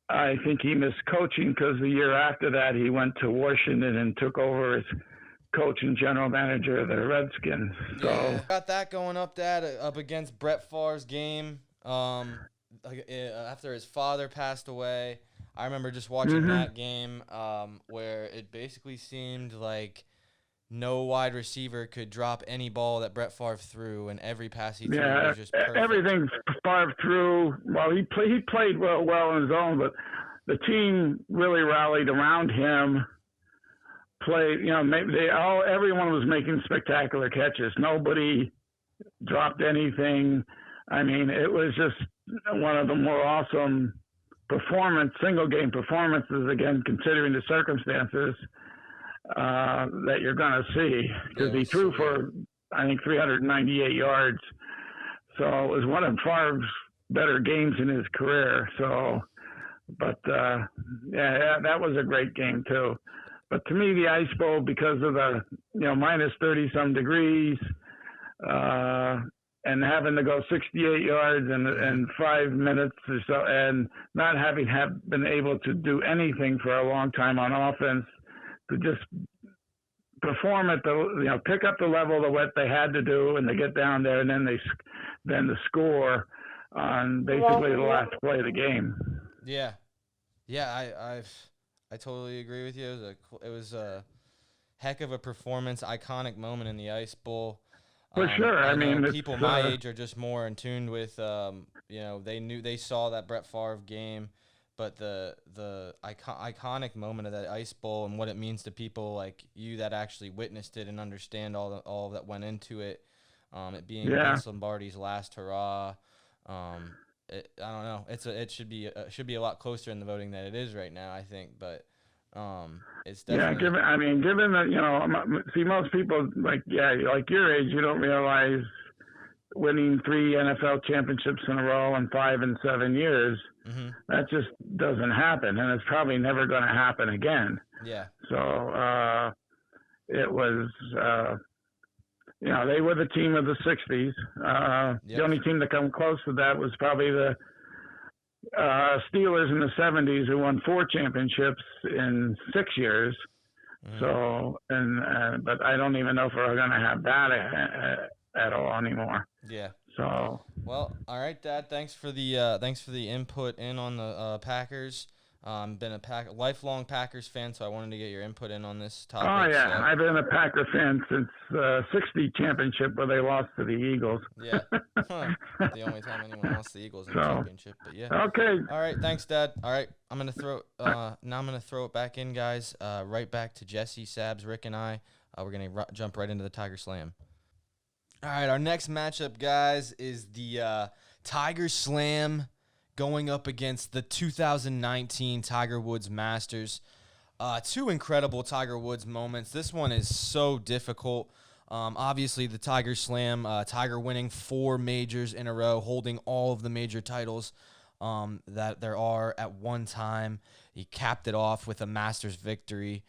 I think he missed coaching because the year after that he went to Washington and took over as coach and general manager of the Redskins. So got that going up against Brett Favre's game after his father passed away. I remember just watching that game where it basically seemed like no wide receiver could drop any ball that Brett Favre threw, and every pass he threw was just perfect. Everything Favre threw. Well, he played well on his own, but the team really rallied around him. Everyone was making spectacular catches. Nobody dropped anything. I mean, it was just one of the more awesome single game performances, again, considering the circumstances, that you're going to see, because he threw for, I think, 398 yards. So it was one of Favre's better games in his career. So, but that was a great game too. But to me, the Ice Bowl, because of the minus 30-some degrees, and having to go 68 yards in 5 minutes or so, and not having been able to do anything for a long time on offense, to just perform at pick up the level of what they had to do, and they get down there, and then the score on basically the last play of the game. Yeah, I totally agree with you. It was a heck of a performance, iconic moment in the Ice Bowl. For sure. I mean, people my age are just more in tune with, they saw that Brett Favre game but the iconic moment of that ice bowl and what it means to people like you that actually witnessed it and understand all that went into it. It being Vince Lombardi's last hurrah. I don't know. It should be a lot closer in the voting than it is right now, I think. But it's definitely given that see, most people like your age, you don't realize winning 3 NFL championships in a row in 5 and 7 years. Mm-hmm. That just doesn't happen, and it's probably never going to happen again. Yeah. So it was. They were the team of the 60s. The only team to come close to that was probably the Steelers in the 70s, who won 4 championships in 6 years. Mm-hmm. So, but I don't even know if we're going to have that at all anymore. Yeah. So. Well, all right, Dad. Thanks for the input in on the Packers. Been a lifelong Packers fan, so I wanted to get your input in on this topic. Oh, yeah. So. I've been a Packer fan since 60 championship where they lost to the Eagles. Yeah. Not the only time anyone lost to the Eagles in the championship, but yeah. Okay. All right, thanks, Dad. All right, I'm going to throw it back in, guys. Right back to Jesse, Sabs, Rick, and I. We're going to jump right into the Tiger Slam. All right, our next matchup, guys, is the Tiger Slam going up against the 2019 Tiger Woods Masters. 2 incredible Tiger Woods moments. This one is so difficult. Obviously, the Tiger Slam, Tiger winning 4 majors in a row, holding all of the major titles that there are at one time. He capped it off with a Masters victory.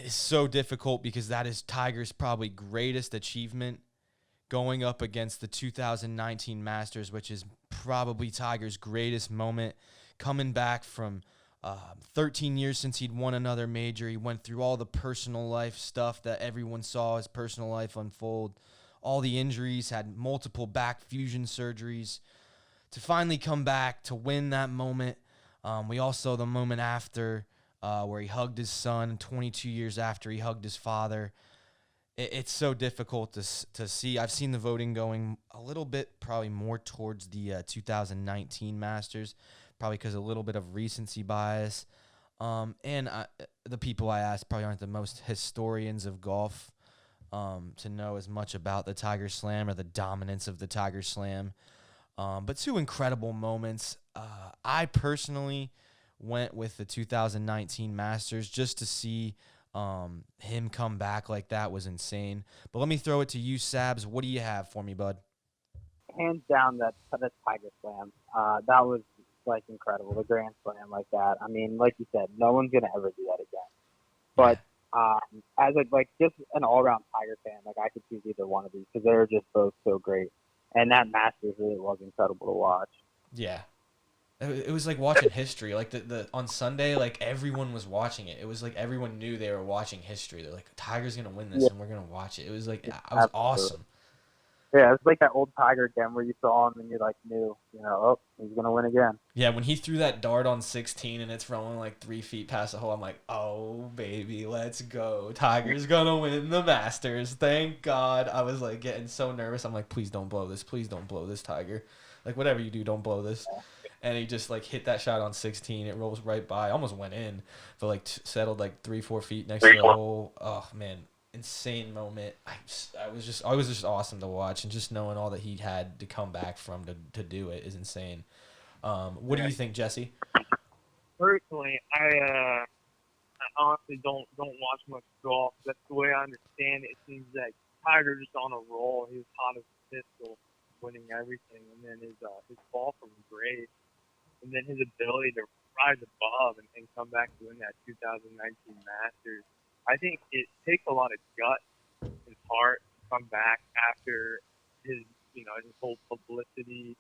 It's so difficult because that is Tiger's probably greatest achievement, going up against the 2019 Masters, which is probably Tiger's greatest moment, coming back from 13 years since he'd won another major. He went through all the personal life stuff that everyone saw his personal life unfold, all the injuries, had multiple back fusion surgeries, to finally come back to win that moment. We all saw the moment after where he hugged his son 22 years after he hugged his father. It's so difficult to see. I've seen the voting going a little bit probably more towards the 2019 Masters, probably because a little bit of recency bias. And the people I asked probably aren't the most historians of golf to know as much about the Tiger Slam or the dominance of the Tiger Slam. But 2 incredible moments. I personally went with the 2019 Masters just to see him come back like that was insane. But let me throw it to you, Sabs. What do you have for me, bud? Hands down, that Tiger Slam. That was like incredible. The Grand Slam like that. I mean, like you said, no one's gonna ever do that again. But as just an all-around Tiger fan, I could choose either one of these because they were just both so great. And that Masters really was incredible to watch. Yeah. It was like watching history. Like the on Sunday, like everyone was watching it. It was like everyone knew they were watching history. They're like, Tiger's gonna win this, and we're gonna watch it. It was like it was awesome. Yeah, it's like that old Tiger again where you saw him and you knew, he's gonna win again. Yeah, when he threw that dart on 16 and it's rolling like 3 feet past the hole, I'm like, oh baby, let's go. Tiger's gonna win the Masters. Thank God. I was like getting so nervous. I'm like, please don't blow this. Please don't blow this, Tiger. Like whatever you do, don't blow this. And he just like hit that shot on 16. It rolls right by. Almost went in, but like settled like 3-4 feet next to the hole. Oh man, insane moment. I was just awesome to watch, and just knowing all that he had to come back from to do it is insane. What do you think, Jesse? Personally, I honestly don't watch much golf. That's the way I understand it. It seems like Tiger's just on a roll. He was hot as a pistol, winning everything, and then his ball from grace. And then his ability to rise above and come back to win that 2019 Masters. I think it takes a lot of gut and heart to come back after his whole publicity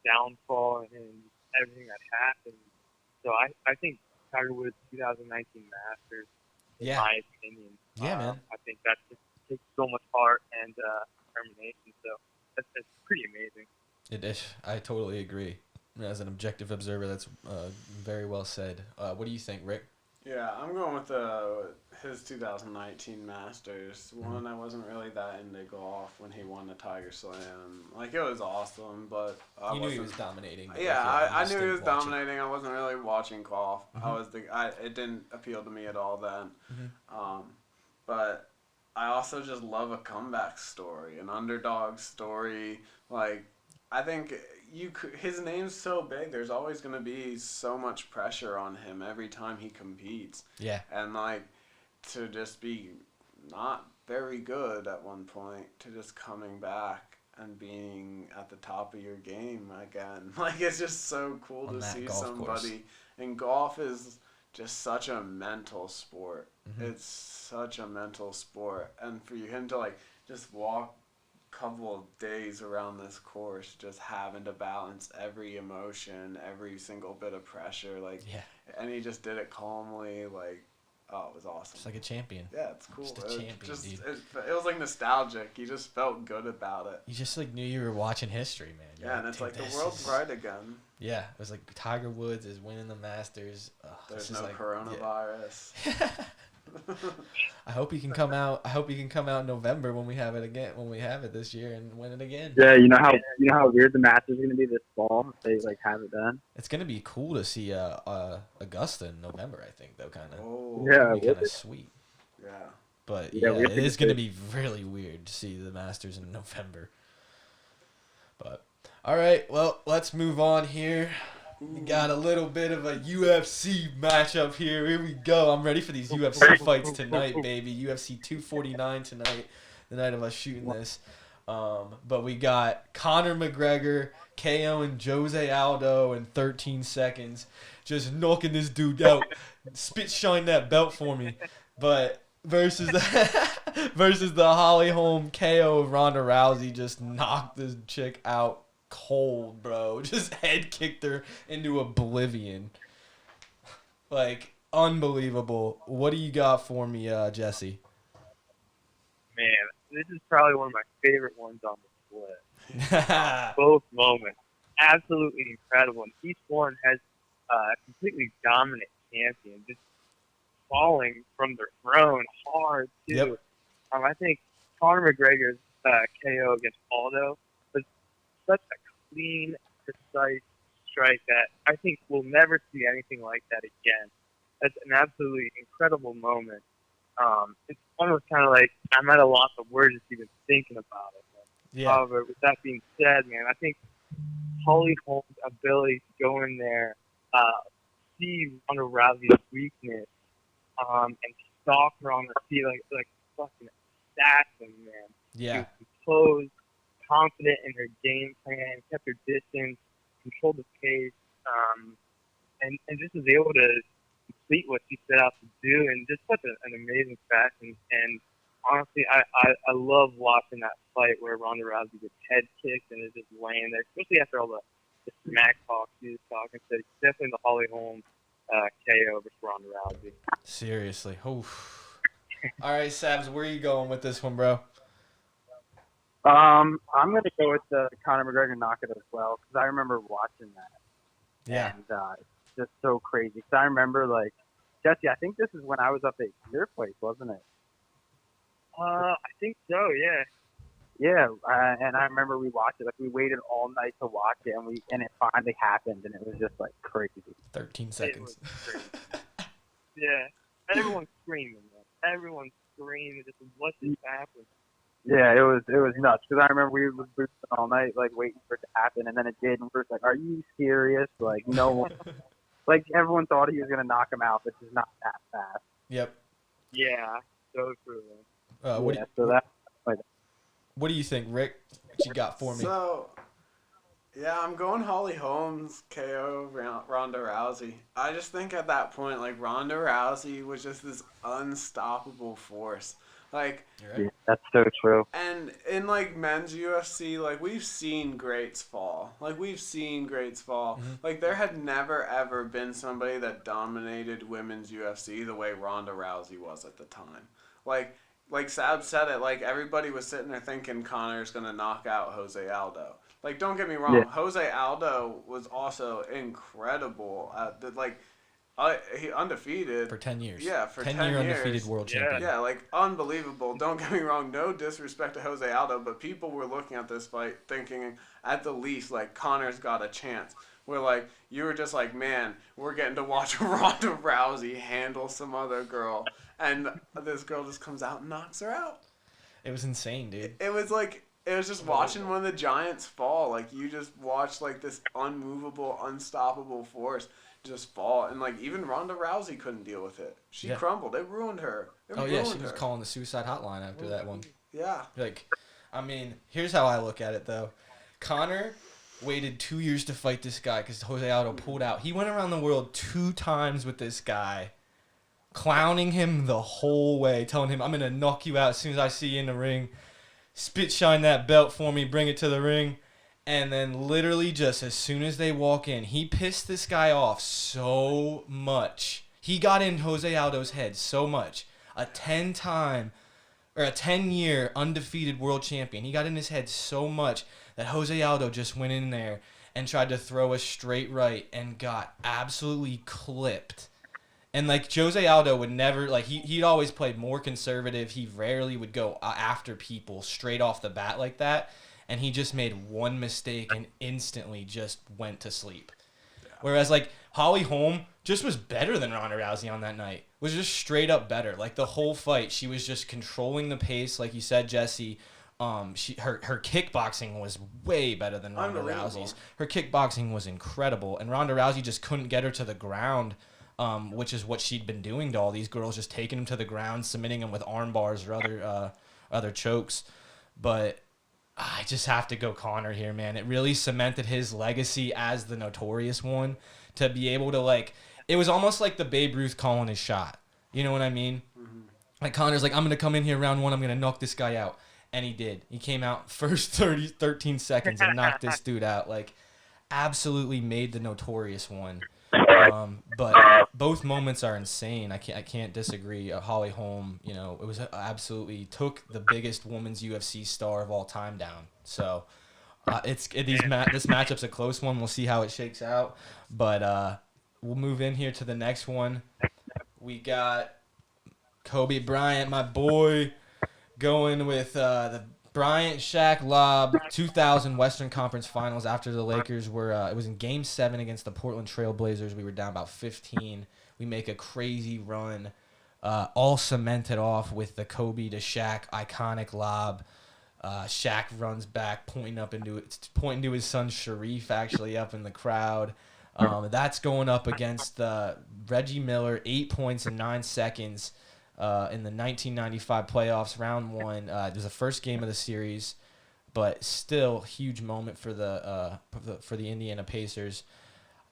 downfall and everything that happened. So I think Tiger Woods 2019 Masters, in my opinion. Yeah, man. I think that just takes so much heart and determination. So that's pretty amazing. It is. I totally agree. As an objective observer, that's very well said. What do you think, Rick? Yeah, I'm going with his 2019 Masters. One, I wasn't really that into golf when he won the Tiger Slam. Like, it was awesome, but You knew he was dominating. But Yeah, like, I just knew he didn't was watch it. dominating. I wasn't really watching golf. It didn't appeal to me at all then. But I also just love a comeback story, an underdog story. Like, I think his name's so big. There's always going to be so much pressure on him every time he competes. Yeah. And like to just be not very good at one point to just coming back and being at the top of your game again. Like, it's just so cool On to that see golf somebody. course. And golf is just such a mental sport. Mm-hmm. It's such a mental sport, and for him to like just walk couple of days around this course just having to balance every emotion, every single bit of pressure, like, and he just did it calmly, like, oh, it was awesome. Just like a champion. Yeah, it's cool. Just a champion, dude. It was like nostalgic. You just felt good about it. You just like knew you were watching history, man. Yeah, and it's like the world's right again. Yeah, it was like Tiger Woods is winning the Masters. There's no coronavirus. Yeah. I hope he can come out. I hope he can come out in November when we have it again. When we have it this year and win it again. Yeah, you know how weird the Masters is gonna be this fall if they like have it then. It's gonna be cool to see Augusta in November. I think though, kind of. Oh. Yeah, kind of sweet. Yeah. But Yeah, it is gonna be really weird to see the Masters in November. But all right, well, let's move on here. We got a little bit of a UFC matchup here. Here we go. I'm ready for these UFC fights tonight, baby. UFC 249 tonight, the night of us shooting this. But we got Conor McGregor KOing Jose Aldo in 13 seconds. Just knocking this dude out. Spit shine that belt for me. But versus the Holly Holm KO of Ronda Rousey, just knocked this chick out cold, bro. Just head kicked her into oblivion. Like, unbelievable. What do you got for me, Jesse? Man, this is probably one of my favorite ones on the split. Both moments. Absolutely incredible. And each one has a completely dominant champion, just falling from their throne hard, too. Yep. I think Conor McGregor's KO against Aldo was such a clean, precise strike that I think we'll never see anything like that again. That's an absolutely incredible moment. It's almost kind of like I'm at a loss of words just even thinking about it. Yeah. However, with that being said, man, I think Holly Holmes' ability to go in there, see Ronda Rousey's weakness, and stalk her on her feet like fucking assassin, man. Yeah. She was composed, confident in her game plan, kept her distance, controlled the pace, and just was able to complete what she set out to do in just such an amazing fashion. And honestly, I love watching that fight where Ronda Rousey gets head kicked and is just laying there, especially after all the smack talk she was talking. So it's definitely the Holly Holm KO versus Ronda Rousey. Seriously. Oof. All right, Sabs, where are you going with this one, bro? I'm gonna go with the Conor McGregor knockout as well because I remember watching that. Yeah. And it's just so crazy. Because I remember, like, Jesse, I think this is when I was up at your place, wasn't it? I think so, yeah. Yeah, and I remember we watched it. Like, we waited all night to watch it, and it finally happened, and it was just, like, crazy. 13 seconds. Yeah. Everyone's screaming, man. Everyone's screaming. Just, what just happened? Yeah, it was nuts because I remember we were boosting all night, like waiting for it to happen, and then it did. And we were like, "Are you serious?" Like no one, like everyone thought he was gonna knock him out, but just not that fast. Yep. Yeah, so true. What do you think, Rick? What you got for me? So, yeah, I'm going Holly Holmes KO Ronda Rousey. I just think at that point, like, Ronda Rousey was just this unstoppable force. Like, Right. Yeah, that's so true. and in, like, men's UFC, like, we've seen greats fall. Like, there had never, ever been somebody that dominated women's UFC the way Ronda Rousey was at the time. Like Sab said it, like, everybody was sitting there thinking Conor's going to knock out Jose Aldo. Like, don't get me wrong, Yeah. Jose Aldo was also incredible. He undefeated for 10 years. Yeah, for 10 10 year years. undefeated world Yeah. champion. Yeah, like unbelievable. Don't get me wrong. No disrespect to Jose Aldo, but people were looking at this fight thinking, at the least, like Conor's got a chance. Where like you were just like, man, we're getting to watch Ronda Rousey handle some other girl, and this girl just comes out and knocks her out. It was insane, dude. It was like it was just watching one of the giants fall. Like you just watched like this unmovable, unstoppable force just fall, and like even Ronda Rousey couldn't deal with it. She crumbled. It ruined her. She was calling the suicide hotline after that one. Yeah. Like, I mean, here's how I look at it though. Conor waited 2 years to fight this guy because Jose Aldo pulled out. He went around the world 2 times with this guy, clowning him the whole way, telling him, I'm going to knock you out as soon as I see you in the ring. Spit shine that belt for me, bring it to the ring. And then literally just as soon as they walk in, he pissed this guy off so much. He got in Jose Aldo's head so much. A 10-year undefeated world champion. He got in his head so much that Jose Aldo just went in there and tried to throw a straight right and got absolutely clipped. And like Jose Aldo would never, like he'd always played more conservative. He rarely would go after people straight off the bat like that. And he just made one mistake and instantly just went to sleep. Yeah. Whereas like Holly Holm just was better than Ronda Rousey on that night. Was just straight up better. Like the whole fight, she was just controlling the pace, like you said, Jesse. Her kickboxing was way better than Ronda Rousey's. Her kickboxing was incredible, and Ronda Rousey just couldn't get her to the ground, which is what she'd been doing to all these girls, just taking them to the ground, submitting them with arm bars or other chokes. But I just have to go Conor here, man. It really cemented his legacy as the notorious one to be able to like. It was almost like the Babe Ruth calling his shot. You know what I mean? Mm-hmm. Like Conor's like, I'm gonna come in here round 1. I'm gonna knock this guy out. And he did. He came out first 13 seconds and knocked this dude out. Like, absolutely made the notorious one. But both moments are insane. I can't disagree. Holly Holm, you know, it was absolutely took the biggest women's UFC star of all time down. So this matchup's a close one. We'll see how it shakes out. But we'll move in here to the next one. We got Kobe Bryant, my boy, going with the Bryant Shaq lob 2000 Western Conference Finals after the Lakers were it was in Game 7 against the Portland Trail Blazers. We were down about 15. We make a crazy run, all cemented off with the Kobe to Shaq iconic lob. Shaq runs back, pointing to his son Sharif actually up in the crowd. That's going up against Reggie Miller, 8 points in 9 seconds. In the 1995 playoffs, round 1. It was the first game of the series, but still huge moment for the Indiana Pacers.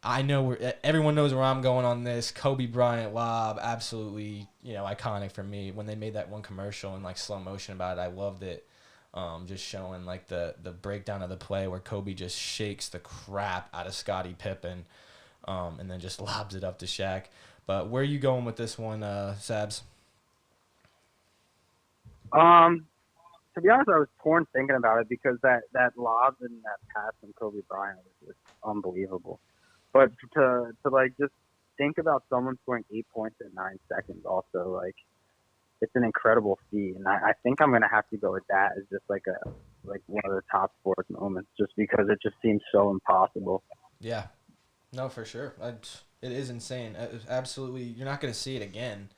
I know everyone knows where I'm going on this. Kobe Bryant lob, absolutely, iconic for me. When they made that one commercial in like slow motion about it, I loved it. Just showing like the breakdown of the play where Kobe just shakes the crap out of Scottie Pippen, and then just lobs it up to Shaq. But where are you going with this one, Sabs? To be honest, I was torn thinking about it because that lob and that pass from Kobe Bryant was just unbelievable. But to like just think about someone scoring 8 points in 9 seconds, also like it's an incredible feat, and I think I'm gonna have to go with that as just like one of the top sports moments, just because it just seems so impossible. Yeah, no, for sure. It is insane. Absolutely, you're not gonna see it again,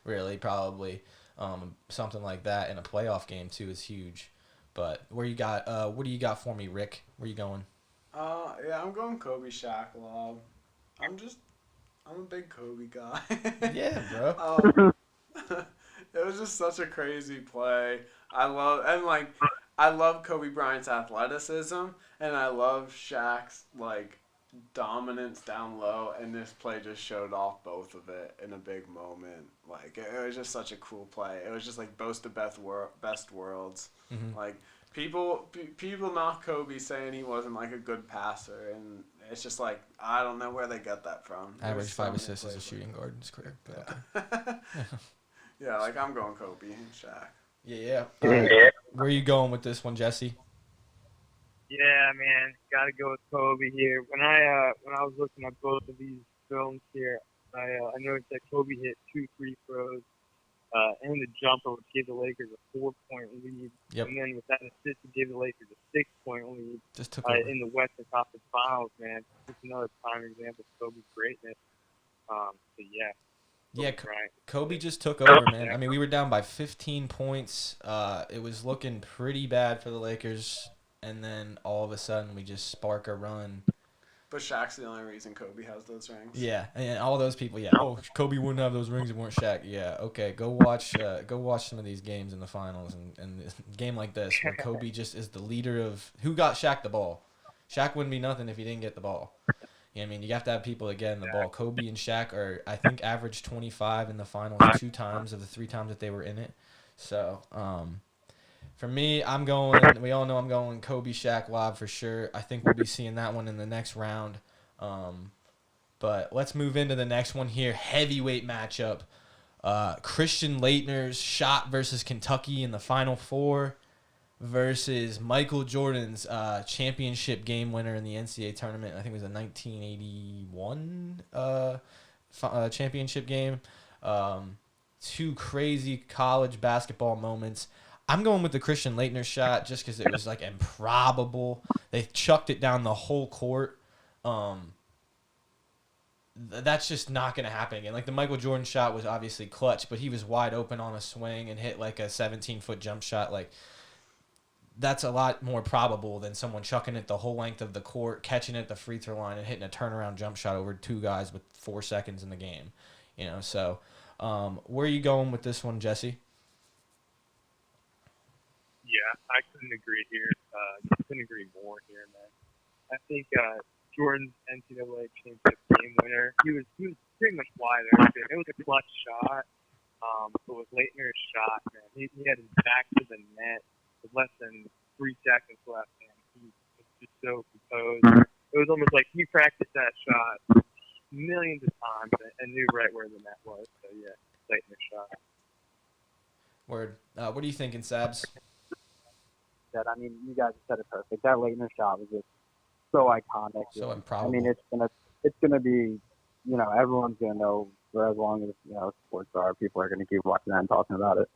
really, probably. Something like that in a playoff game too is huge. But what do you got for me, Rick? Where you going? Yeah, I'm going Kobe Shaq lob. I'm a big Kobe guy. Yeah, bro. It was just such a crazy play. I love Kobe Bryant's athleticism, and I love Shaq's like dominance down low, and this play just showed off both of it in a big moment. Like it was just such a cool play. It was just like both the best worlds. Mm-hmm. Like people knock Kobe saying he wasn't like a good passer, and it's just like I don't know where they got that from. Average 5 assists as a shooting guard in his career. Yeah. Okay. Yeah, like I'm going Kobe and Shaq. Yeah. Where are you going with this one, Jesse? Yeah, man, gotta go with Kobe here. When I was looking at both of these films here, I noticed that Kobe hit 2 free throws and the jumper, which gave the Lakers a 4-point lead. Yep. And then with that assist, it gave the Lakers a 6-point lead Just took over. in the Western Conference Finals, man. Just another prime example of Kobe's greatness. So, yeah. Yeah, Bryant. Kobe just took over, man. I mean, we were down by 15 points. It was looking pretty bad for the Lakers, and then all of a sudden we just spark a run. But Shaq's the only reason Kobe has those rings. Yeah, and all those people, yeah. Oh, Kobe wouldn't have those rings if it weren't Shaq. Yeah, okay. Go watch some of these games in the finals, and a game like this where Kobe just is the leader of who got Shaq the ball. Shaq wouldn't be nothing if he didn't get the ball. You know what I mean? You have to have people that get in the ball. Kobe and Shaq are, I think, averaged 25 in the finals 2 times of the 3 times that they were in it. So, for me, we all know I'm going Kobe Shaq Lob for sure. I think we'll be seeing that one in the next round. But let's move into the next one here. Heavyweight matchup. Christian Laettner's shot versus Kentucky in the Final Four versus Michael Jordan's championship game winner in the NCAA tournament. I think it was a 1981 championship game. 2 crazy college basketball moments. I'm going with the Christian Laettner shot just because it was like improbable. They chucked it down the whole court. That's just not going to happen again. Like the Michael Jordan shot was obviously clutch, but he was wide open on a swing and hit like a 17-foot jump shot. Like that's a lot more probable than someone chucking it the whole length of the court, catching it at the free throw line, and hitting a turnaround jump shot over 2 guys with 4 seconds in the game. You know, so where are you going with this one, Jesse? Yeah, I couldn't agree here. Couldn't agree more here, man. I think Jordan's NCAA championship game winner, he was pretty much wide open. It was a clutch shot. But with Laettner's shot, man, he had his back to the net with less than 3 seconds left, and he was just so composed. It was almost like he practiced that shot millions of times and knew right where the net was. So, yeah, Laettner's shot. Word. What are you thinking, Sabs? I mean, you guys said it perfect. That Laettner shot was just so iconic. So improbable. I mean, it's gonna be, you know, everyone's gonna know for as long as, you know, sports are. People are gonna keep watching that and talking about it.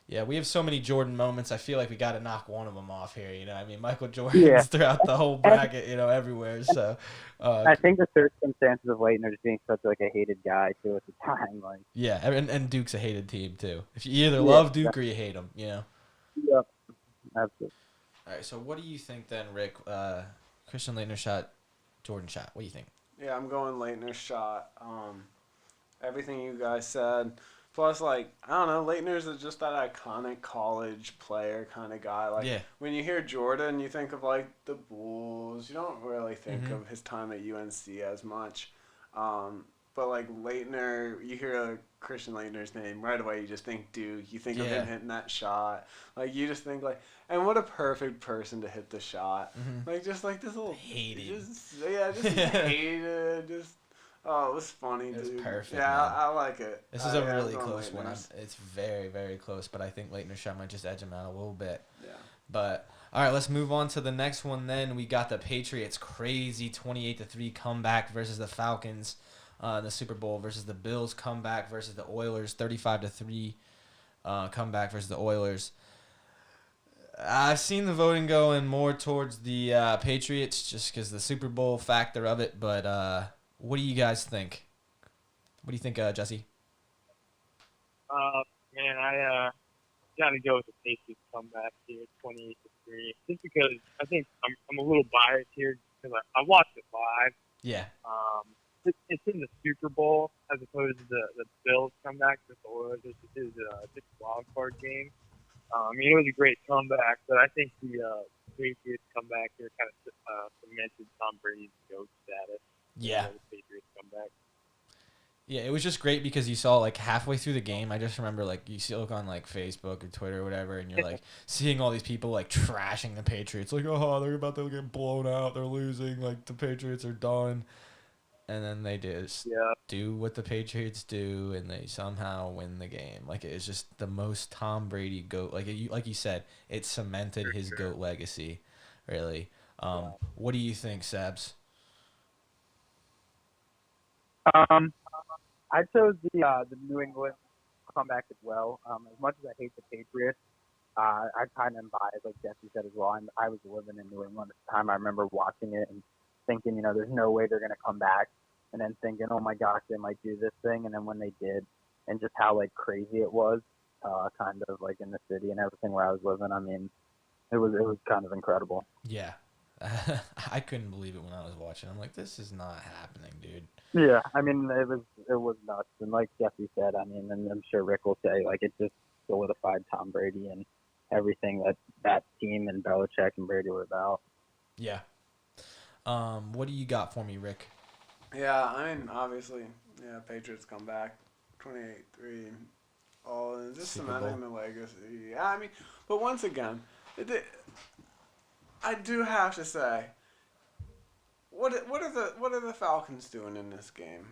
Yeah, we have so many Jordan moments. I feel like we got to knock one of them off here. You know, I mean, Michael Jordan's throughout the whole bracket, you know, everywhere. So, I think the circumstances of Laettner just being such like a hated guy too at the time, like. Yeah, and Duke's a hated team too. If you either love Duke or you hate him, you know. Yep, absolutely. All right, so what do you think then, Rick? Christian Laettner shot, Jordan shot. What do you think? Yeah, I'm going Laettner shot. Everything you guys said. Plus, like, I don't know, Laettner's just that iconic college player kind of guy. Like, when you hear Jordan, you think of, like, the Bulls. You don't really think of his time at UNC as much. But, like, Laettner, you hear Christian Laettner's name, right away you just think Duke. You think of him hitting that shot. Like, you just think, like, and what a perfect person to hit the shot. Like, just, like, this little... Hated. Just hated. Just... Oh, it was funny, dude. It was perfect. Yeah, man. I like it. This is a really close one. It's very, very close, but I think Laettner's shot might just edge him out a little bit. Yeah. But, all right, let's move on to the next one then. We got the Patriots' crazy 28-3 comeback versus the Falcons in the Super Bowl versus the Bills' comeback versus the Oilers' 35-3 comeback versus the Oilers. I've seen the voting going more towards the Patriots just because the Super Bowl factor of it, but... what do you guys think? What do you think, Jesse? Man, I got to go with the Patriots comeback here, 28-3. Just because I think I'm a little biased here because I watched it live. Yeah. It's in the Super Bowl as opposed to the Bills comeback with the Oilers. This is just a wild card game. I mean, it was a great comeback, but I think the Patriots comeback here kind of cemented Tom Brady's GOAT status. Yeah. The Patriots comeback. Yeah, it was just great because you saw like halfway through the game. I just remember like you see look on like Facebook or Twitter or whatever, and you're like seeing all these people like trashing the Patriots, like oh they're about to get blown out, they're losing, like the Patriots are done, and then they just do what the Patriots do, and they somehow win the game. Like it was just the most Tom Brady GOAT. Like you said, it cemented his GOAT legacy, really. What do you think, Sabs? I chose the New England comeback as well. As much as I hate the Patriots, I kind of am biased, like Jesse said as well. I was living in New England at the time. I remember watching it and thinking, there's no way they're going to come back. And then thinking, oh my gosh, they might do this thing. And then when they did, and just how like crazy it was, kind of like in the city and everything where I was living. I mean, it was kind of incredible. Yeah. I couldn't believe it when I was watching. I'm like, this is not happening, dude. Yeah, I mean, it was nuts. And like Jesse said, I mean, and I'm sure Rick will say, like, it just solidified Tom Brady and everything that team and Belichick and Brady were about. Yeah. What do you got for me, Rick? Yeah, I mean, obviously, Patriots come back, 28-3, all just cementing the legacy. Yeah, I mean, but once again, I do have to say, what are the Falcons doing in this game?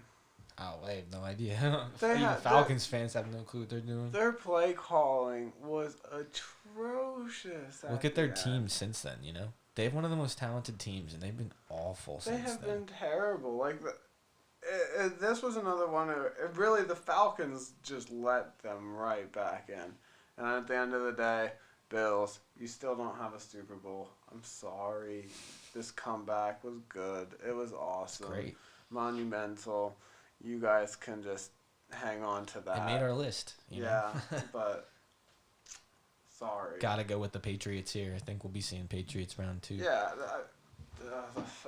Oh, I have no idea. Even Falcons fans have no clue what they're doing. Their play calling was atrocious. Look at their team since then, They have one of the most talented teams, and they've been awful since then. They have been terrible. Like, this was another one. Really, the Falcons just let them right back in. And at the end of the day, Bills, you still don't have a Super Bowl. I'm sorry. This comeback was good. It was awesome. Great. Monumental. You guys can just hang on to that. It made our list. Yeah, but sorry. Gotta go with the Patriots here. I think we'll be seeing Patriots round 2. Yeah,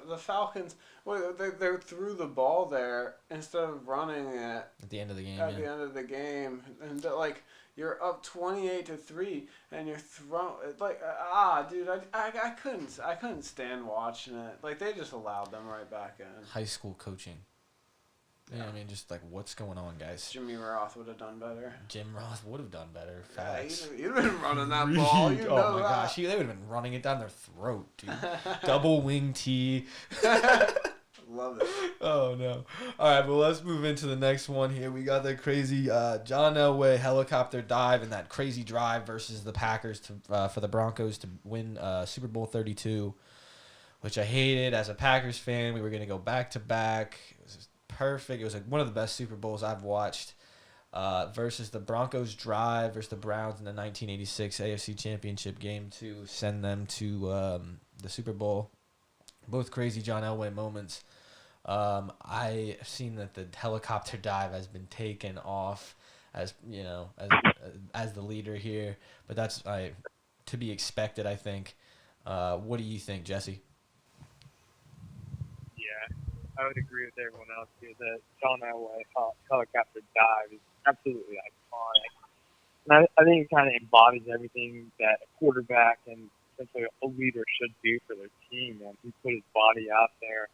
the Falcons, they threw the ball there instead of running it at the end of the game. At the end of the game, and like you're up 28-3, and you're thrown dude, I couldn't stand watching it. Like they just allowed them right back in. High school coaching. Yeah, I mean, just like, what's going on, guys? Jimmy Roth would have done better. Jim Roth would have done better. Facts. Yeah, you'd have been running that ball. Oh, my gosh. They would have been running it down their throat, dude. Double wing tee. Love it. Oh, no. All right, well, let's move into the next one here. We got the crazy John Elway helicopter dive and that crazy drive versus the Packers for the Broncos to win Super Bowl 32, which I hated. As a Packers fan, we were going to go back-to-back. It was just perfect. It was like one of the best Super Bowls I've watched. Versus the Broncos drive versus the Browns in the 1986 AFC Championship game to send them to the Super Bowl. Both crazy John Elway moments. I have seen that the helicopter dive has been taken off as as the leader here, but that's to be expected, I think. What do you think, Jesse? I would agree with everyone else here that John Elway helicopter dive is absolutely iconic. And I think it kind of embodies everything that a quarterback and essentially a leader should do for their team. And he put his body out there.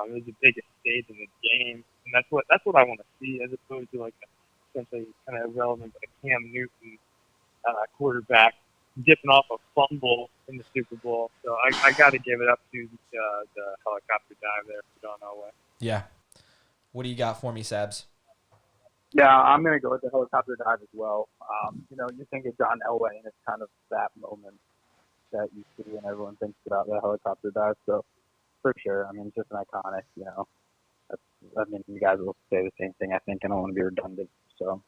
It was the biggest stage in the game, and that's what I want to see, as opposed to like essentially kind of irrelevant, but a Cam Newton quarterback dipping off a fumble in the Super Bowl. So I got to give it up to the helicopter dive there for John Elway. Yeah. What do you got for me, Sabs? Yeah, I'm going to go with the helicopter dive as well. You think of John Elway, and it's kind of that moment that you see and everyone thinks about the helicopter dive. So for sure, I mean, it's just an iconic, you guys will say the same thing, I think. I don't want to be redundant. So,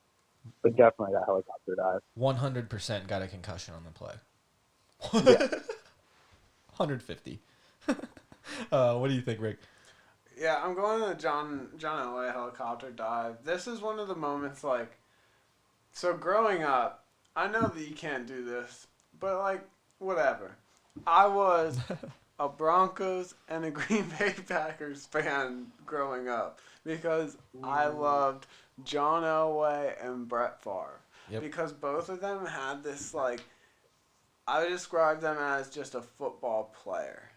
but definitely that helicopter dive. 100% got a concussion on the play. Yeah. 150. What do you think, Rick? Yeah, I'm going to the John Elway helicopter dive. This is one of the moments, so growing up, I know that you can't do this, but, whatever. I was a Broncos and a Green Bay Packers fan growing up because I loved John Elway and Brett Favre. Yep. Because both of them had this, I would describe them as just a football player.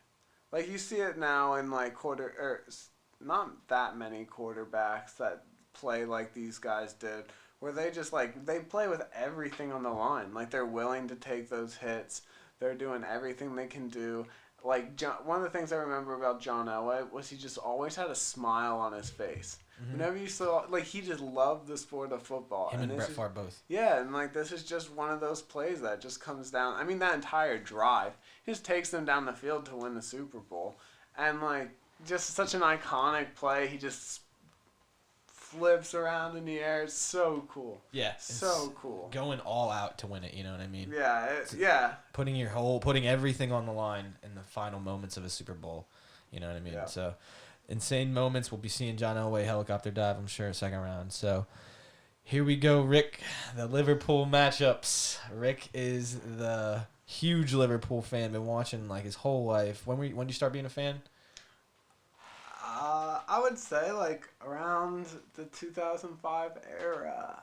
You see it now in, not that many quarterbacks that play like these guys did, where they just, they play with everything on the line. They're willing to take those hits. They're doing everything they can do. One of the things I remember about John Elway was he just always had a smile on his face. Mm-hmm. Whenever you saw, he just loved the sport of football. Him and Brett Favre both. Yeah, and, this is just one of those plays that just comes down. I mean, that entire drive, he just takes them down the field to win the Super Bowl. And, just such an iconic play. He just flips around in the air. It's so cool. Yeah. So cool. Going all out to win it, you know what I mean? Yeah. Putting everything on the line in the final moments of a Super Bowl. You know what I mean? Yeah. So, insane moments. We'll be seeing John Elway helicopter dive, I'm sure, second round. So, here we go, Rick. The Liverpool matchups. Rick is the huge Liverpool fan. Been watching like his whole life. When did you start being a fan? I would say like around the 2005 era.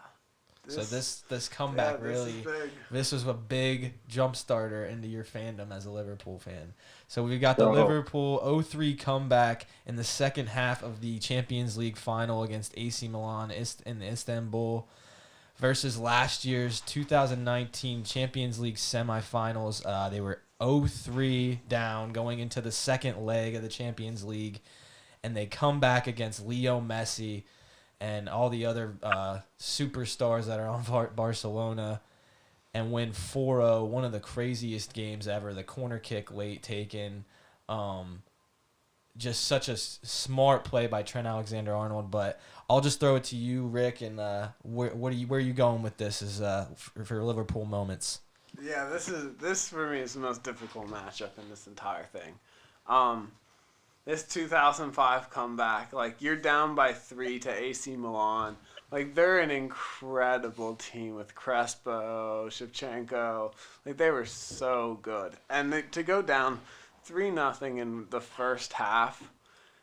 So this comeback this was a big jump starter into your fandom as a Liverpool fan. So we've got the Liverpool 0-3 comeback in the second half of the Champions League final against AC Milan in Istanbul versus last year's 2019 Champions League semifinals. They were 0-3 down going into the second leg of the Champions League, and they come back against Leo Messi and all the other superstars that are on Barcelona and win 4-0, one of the craziest games ever. The corner kick late taken. Just such a smart play by Trent Alexander-Arnold. But I'll just throw it to you, Rick, and where are you going with this for Liverpool moments? Yeah, this for me is the most difficult matchup in this entire thing. This 2005 comeback, like you're down by 3 to AC Milan. Like they're an incredible team with Crespo, Shevchenko. Like they were so good. And to go down 3-0 in the first half,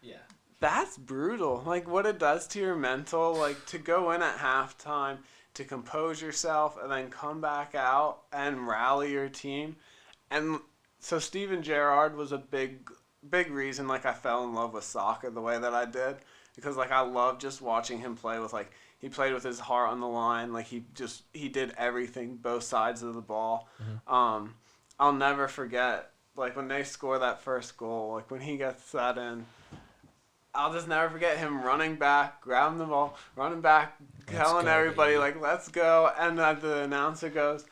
yeah, that's brutal. Like what it does to your mental, like to go in at halftime, to compose yourself and then come back out and rally your team. And so Steven Gerrard was a big reason like I fell in love with soccer the way that I did, because like I love just watching him play with like he played with his heart on the line, like he did everything, both sides of the ball. Mm-hmm. I'll never forget like when they score that first goal, like when he gets that in, I'll just never forget him running back, grabbing the ball, running back, telling everybody like let's go, and the announcer goes,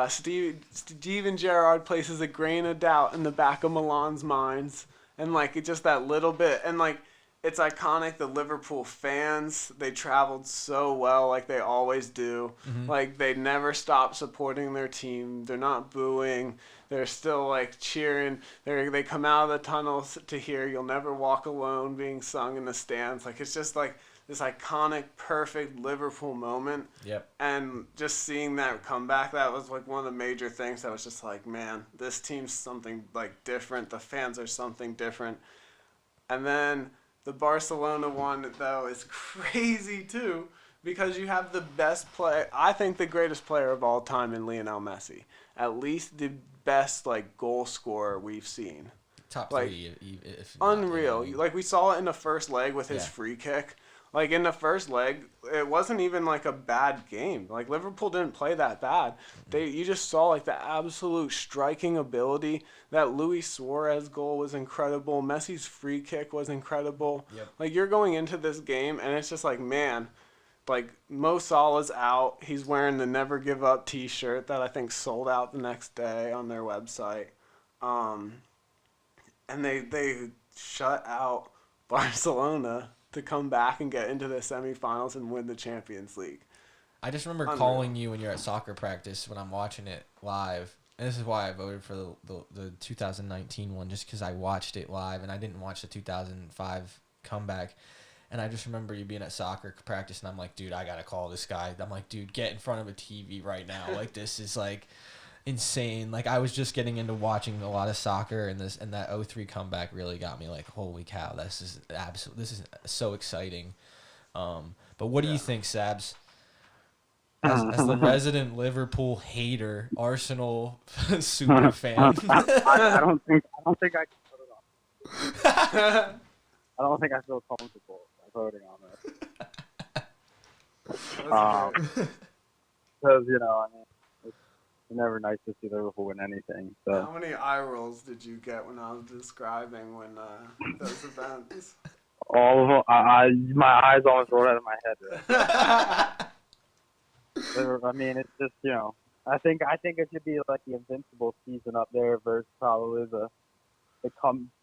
Steven Gerrard places a grain of doubt in the back of Milan's minds. And, like, it just that little bit. And, like, it's iconic. The Liverpool fans, they traveled so well like they always do. Mm-hmm. Like, they never stop supporting their team. They're not booing. They're still, like, cheering. They come out of the tunnels to hear You'll Never Walk Alone being sung in the stands. Like, it's just, like, this iconic, perfect Liverpool moment. Yep. And just seeing that comeback, that was like one of the major things that was just like, man, this team's something like different. The fans are something different. And then the Barcelona one, though, is crazy too, because you have the best player, I think the greatest player of all time in Lionel Messi. At least the best like goal scorer we've seen. Top like, 3. If unreal. Like we saw it in the first leg with his free kick. Like, in the first leg, it wasn't even, like, a bad game. Like, Liverpool didn't play that bad. You just saw, like, the absolute striking ability. That Luis Suarez goal was incredible. Messi's free kick was incredible. Yep. Like, you're going into this game, and it's just like, man, like, Mo Salah's out. He's wearing the Never Give Up T-shirt that I think sold out the next day on their website. And they shut out Barcelona to come back and get into the semifinals and win the Champions League. I just remember calling you when you're at soccer practice when I'm watching it live. And this is why I voted for the 2019 one, just because I watched it live and I didn't watch the 2005 comeback. And I just remember you being at soccer practice and I'm like, dude, I got to call this guy. I'm like, dude, get in front of a TV right now. Like, this is like insane. Like, I was just getting into watching a lot of soccer, and that 0-3 comeback really got me like, holy cow, this is so exciting. But what do you think, Sabs? As the resident Liverpool hater, Arsenal super fan. I don't think I can put it on. I don't think I feel comfortable voting on this. Because it's never nice to see Liverpool win anything. So. How many eye rolls did you get when I was describing those events? All of them. My eyes almost rolled out of my head. I mean, it's just I think it should be like the Invincible season up there versus probably the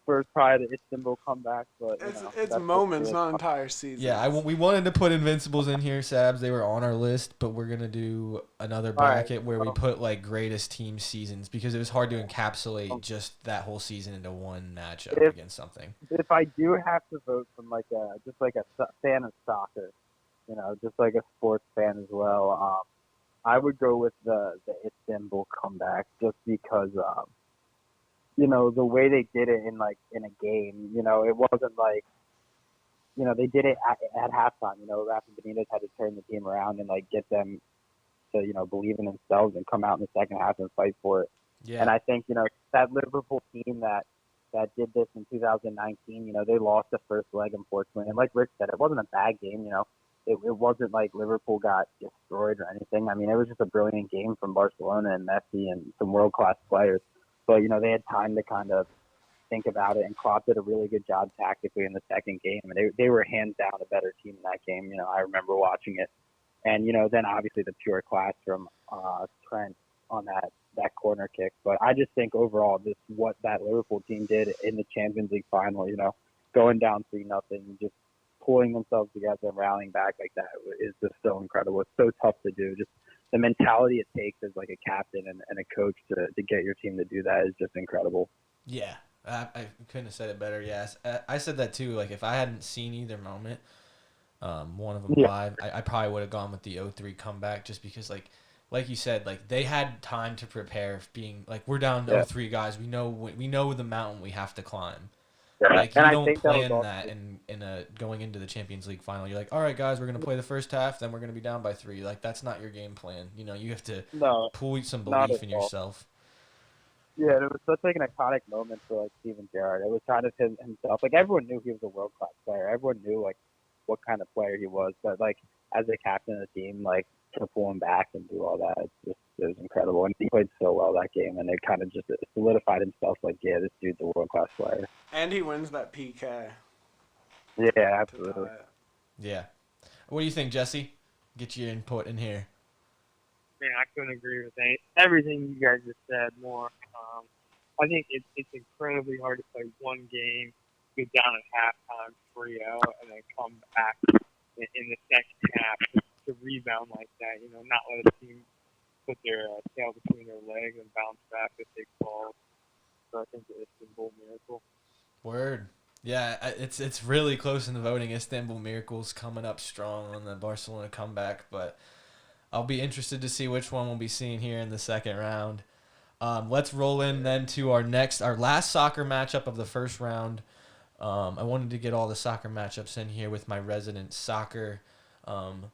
first probably the Istanbul comeback, but It's moments, not entire seasons. Yeah, we wanted to put Invincibles in here, Sabs. They were on our list, but we're gonna do another bracket where we put like greatest team seasons because it was hard to encapsulate just that whole season into one matchup against something. If I do have to vote from just like a fan of soccer, just like a sports fan as well, I would go with the Istanbul comeback just because the way they did it in a game, it wasn't like, they did it at halftime. Rafa Benitez had to turn the team around and get them to, believe in themselves and come out in the second half and fight for it. Yeah. And I think, that Liverpool team that did this in 2019, they lost the first leg, unfortunately. And like Rick said, it wasn't a bad game, It wasn't like Liverpool got destroyed or anything. I mean, it was just a brilliant game from Barcelona and Messi and some world-class players. But, they had time to kind of think about it, and Klopp did a really good job tactically in the second game. And they were hands down a better team in that game. I remember watching it. And, then obviously the pure class from Trent on that corner kick. But I just think overall just what that Liverpool team did in the Champions League final, going down 3-0, just pulling themselves together and rallying back like that is just so incredible. It's so tough to do. Just the mentality it takes as like a captain and a coach to get your team to do that is just incredible. Yeah, I couldn't have said it better. Yes, I said that too. Like if I hadn't seen either moment, one of them live, I probably would have gone with the 0-3 comeback just because like you said, like they had time to prepare. Being like we're down 0-3 guys, we know the mountain we have to climb. Yeah. Like you and don't I think plan that in a going into the Champions League final. You're like, all right, guys, we're gonna play the first half, then we're gonna be down by 3. Like that's not your game plan. You have to pull some belief in yourself. Yeah, it was such an iconic moment for Steven Gerrard. It was kind of himself. Like everyone knew he was a world class player. Everyone knew what kind of player he was. But as a captain of the team, to pull him back and do all that, it was incredible. And he played so well that game, and it kind of just solidified himself. This dude's a world class player. And he wins that PK. Yeah, absolutely. Yeah. What do you think, Jesse? Get your input in here. Man, I couldn't agree with everything you guys just said more. I think it's incredibly hard to play one game, go down at halftime 3-0, and then come back in the second half to rebound like that. Not let a team put their tail between their legs and bounce back with big balls. So I think the Istanbul Miracle. Word. Yeah, it's really close in the voting. Istanbul Miracle's coming up strong on the Barcelona comeback, but I'll be interested to see which one we'll be seeing here in the second round. Let's roll in then to our last soccer matchup of the first round. I wanted to get all the soccer matchups in here with my resident soccer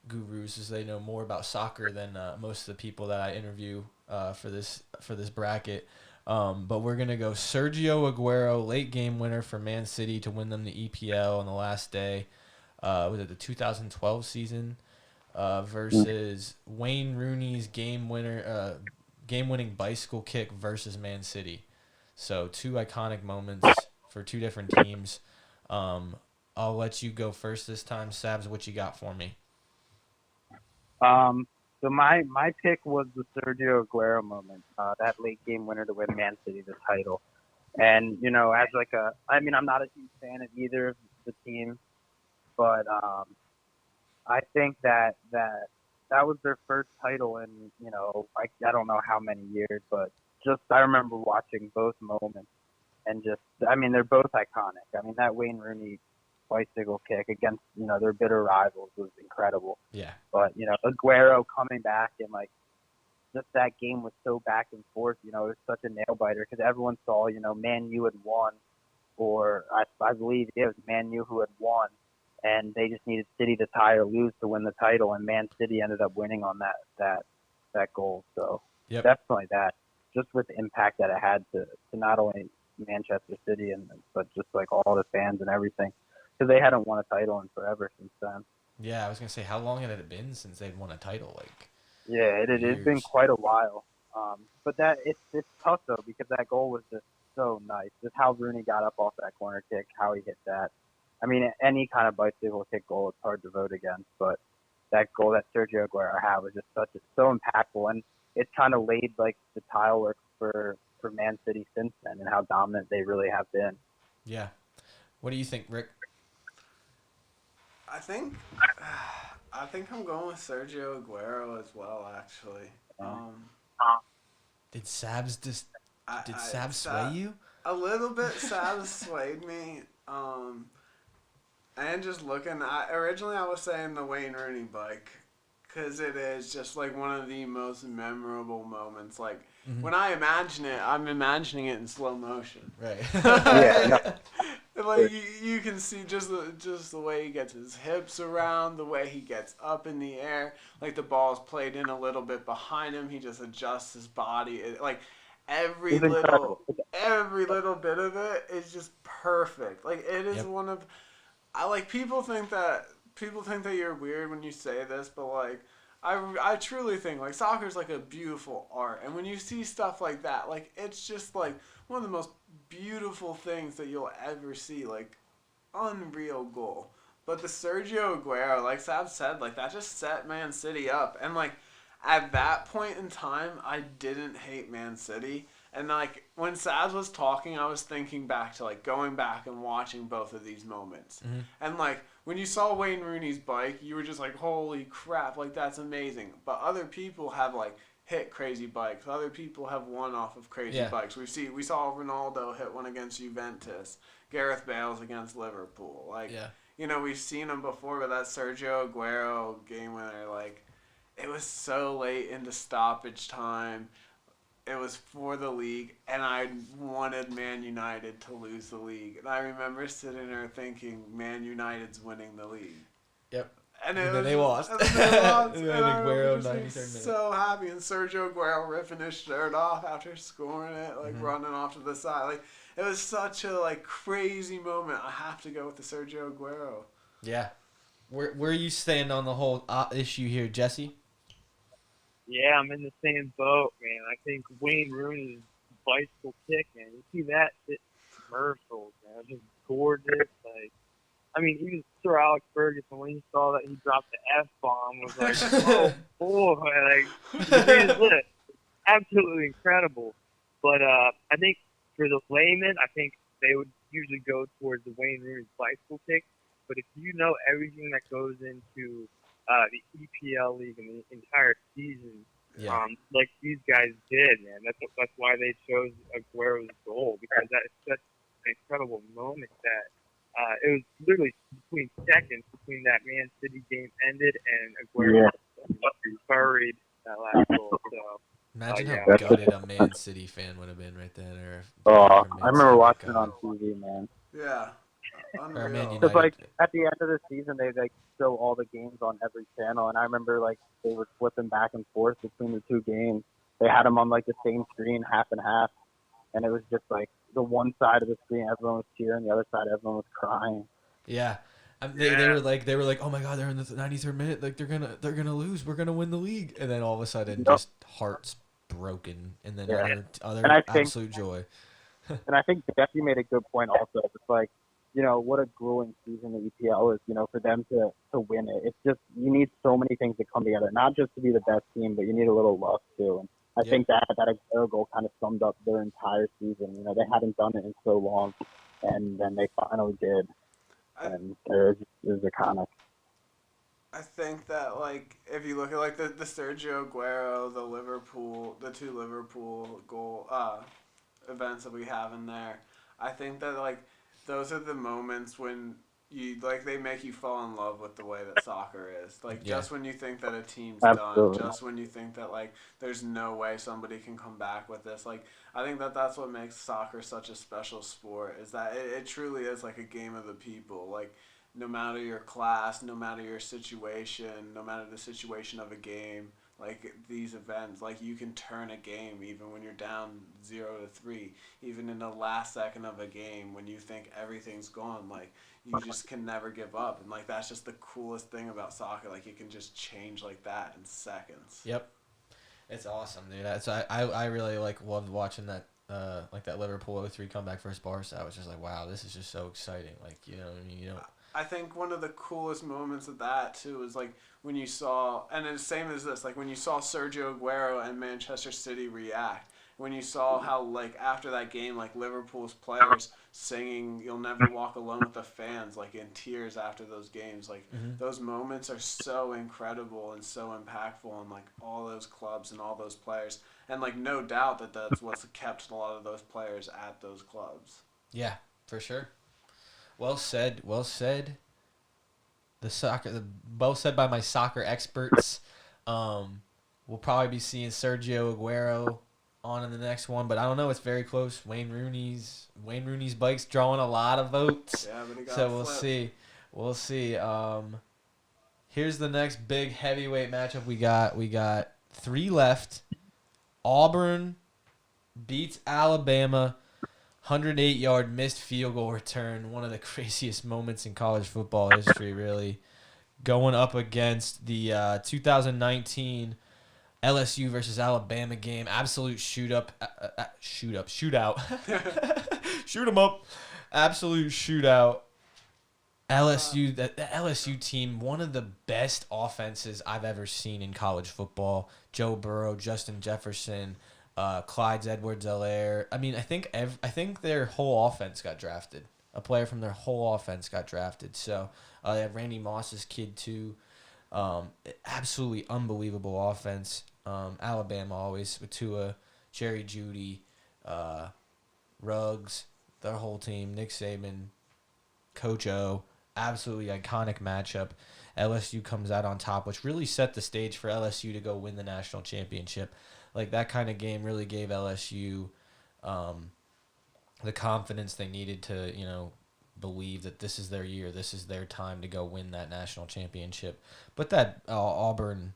gurus, as they know more about soccer than most of the people that I interview for this bracket. But we're gonna go Sergio Aguero, late game winner for Man City to win them the EPL on the last day. Was it the 2012 season? Versus Wayne Rooney's game-winning bicycle kick versus Man City. So 2 iconic moments for 2 different teams. I'll let you go first this time. Sabs, what you got for me? So my pick was the Sergio Aguero moment, that late game winner to win Man City the title. And, as I'm not a huge fan of either of the teams, but I think that was their first title in, I don't know how many years, but just I remember watching both moments and they're both iconic. That Wayne Rooney bicycle kick against, their bitter rivals was incredible. Yeah. But, Aguero coming back and just that game was so back and forth, it was such a nail biter because everyone saw, Man U had won, or I believe it was Man U who had won. And they just needed City to tie or lose to win the title, and Man City ended up winning on that goal. So definitely that, just with the impact that it had to not only Manchester City but just all the fans and everything, because they hadn't won a title in forever since then. Yeah, I was gonna say, how long had it been since they'd won a title? Yeah, it's been quite a while. But it's tough though because that goal was just so nice. Just how Rooney got up off that corner kick, how he hit that. Any kind of bicycle kick goal, it's hard to vote against, but that goal that Sergio Aguero had was just so impactful, and it kind of laid the tile work for for Man City since then and how dominant they really have been. Yeah. What do you think, Rick? I think I'm going with Sergio Aguero as well, actually. Did Sabs sway you? A little bit. Sabs swayed me. And just looking, originally I was saying the Wayne Rooney bike, because it is just like one of the most memorable moments. Like when I imagine it, I'm imagining it in slow motion. Right. Like you can see just the way he gets his hips around, the way he gets up in the air. Like the ball's played in a little bit behind him, he just adjusts his body. Like every little bit of it is just perfect. Like it is one of. People think that you're weird when you say this, but like I truly think like soccer's like a beautiful art, and when you see stuff like that, like it's just like one of the most beautiful things that you'll ever see. Like unreal goal. But the Sergio Aguero, like Sab said, like that just set Man City up, and like at that point in time, I didn't hate Man City. And, like, when Saz was talking, I was thinking back to, like, going back and watching both of these moments. Mm-hmm. And, like, when you saw Wayne Rooney's bike, you were just like, holy crap, like, that's amazing. But other people have, like, hit crazy bikes. Other people have won off of crazy bikes. We saw Ronaldo hit one against Juventus. Gareth Bale's against Liverpool. Like, you know, we've seen them before, but that Sergio Aguero game winner, like, it was so late into stoppage time. It was for the league, and I wanted Man United to lose the league. And I remember sitting there thinking, Man United's winning the league. Yep. And then they lost. And then Aguero, I was so happy. And Sergio Aguero ripping his shirt off after scoring it, like running off to the side. Like it was such a like crazy moment. I have to go with the Sergio Aguero. Yeah. Where you stand on the whole issue here, Jesse? Yeah, I'm in the same boat, man. I think Wayne Rooney's bicycle kick, man. You see that? It's commercials, man. It's just gorgeous. Like, I mean, even Sir Alex Ferguson, when he saw that he dropped the F-bomb, was like, oh, boy. Like, the man is lit. Absolutely incredible. But I think for the layman, I think they would usually go towards the Wayne Rooney's bicycle kick. But if you know everything that goes into the EPL league and the entire season, like these guys did, man. That's why they chose Aguero's goal, because that is such an incredible moment that it was literally between seconds between that Man City game ended and Aguero buried that last goal. So imagine how gutted a Man City fan would have been right then. I remember watching it on TV, man. Yeah. Because like at the end of the season, they like show all the games on every channel, and I remember like they were flipping back and forth between the two games. They had them on like the same screen, half and half, and it was just like the one side of the screen everyone was cheering, the other side everyone was crying. Yeah, they were like, oh my god, they're in the 93rd minute, like they're gonna lose, we're gonna win the league, and then all of a sudden just hearts broken, and then other absolute joy. And I think Jeffy made a good point also. It's like, you know, what a grueling season the EPL is, you know, for them to win it. It's just, you need so many things to come together, not just to be the best team, but you need a little luck too. And I think that Aguero goal kind of summed up their entire season. You know, they hadn't done it in so long, and then they finally did. And it was iconic. I think that, like, if you look at, like, the Sergio Aguero, the two Liverpool goal events that we have in there, I think that, like, those are the moments when you like they make you fall in love with the way that soccer is. Like just when you think that a team's done, just when you think that like there's no way somebody can come back with this. Like I think that that's what makes soccer such a special sport, is that it truly is like a game of the people. Like no matter your class, no matter your situation, no matter the situation of a game, like these events, like you can turn a game even when you're down 0-3, even in the last second of a game when you think everything's gone, like you just can never give up. And like that's just the coolest thing about soccer, like it can just change like that in seconds. Yep. It's awesome, dude. I really loved watching that like that Liverpool 0-3 comeback versus Barca. I was just like, wow, this is just so exciting. Like, you know what I mean? You know, I think one of the coolest moments of that too is like when you saw, and it's the same as this, like when you saw Sergio Aguero and Manchester City react, when you saw how, like, after that game, like, Liverpool's players singing "You'll Never Walk Alone" with the fans, like, in tears after those games. Like, those moments are so incredible and so impactful on, like, all those clubs and all those players. And, like, no doubt that that's what's kept a lot of those players at those clubs. Yeah, for sure. Well said. Well said. Well said by my soccer experts. We'll probably be seeing Sergio Aguero on in the next one, but I don't know. It's very close. Wayne Rooney's bike's drawing a lot of votes. Yeah, but he got So we'll flipped. see. We'll see. Here's the next big heavyweight matchup we got. We got 3 left. Auburn beats Alabama. 108-yard missed field goal return. One of the craziest moments in college football history, really. Going up against the 2019 LSU versus Alabama game. Absolute shootout. Shoot 'em up. Absolute shootout. LSU, the LSU team, one of the best offenses I've ever seen in college football. Joe Burrow, Justin Jefferson, Clyde Edwards-Helaire. I mean, I think their whole offense got drafted. A player from their whole offense got drafted. So they have Randy Moss's kid too. Absolutely unbelievable offense. Alabama always with Tua, Jerry Jeudy, Ruggs, their whole team, Nick Saban, Coach O. Absolutely iconic matchup. LSU comes out on top, which really set the stage for LSU to go win the national championship. Like, that kind of game really gave LSU the confidence they needed to, believe that this is their year, this is their time to go win that national championship. But that Auburn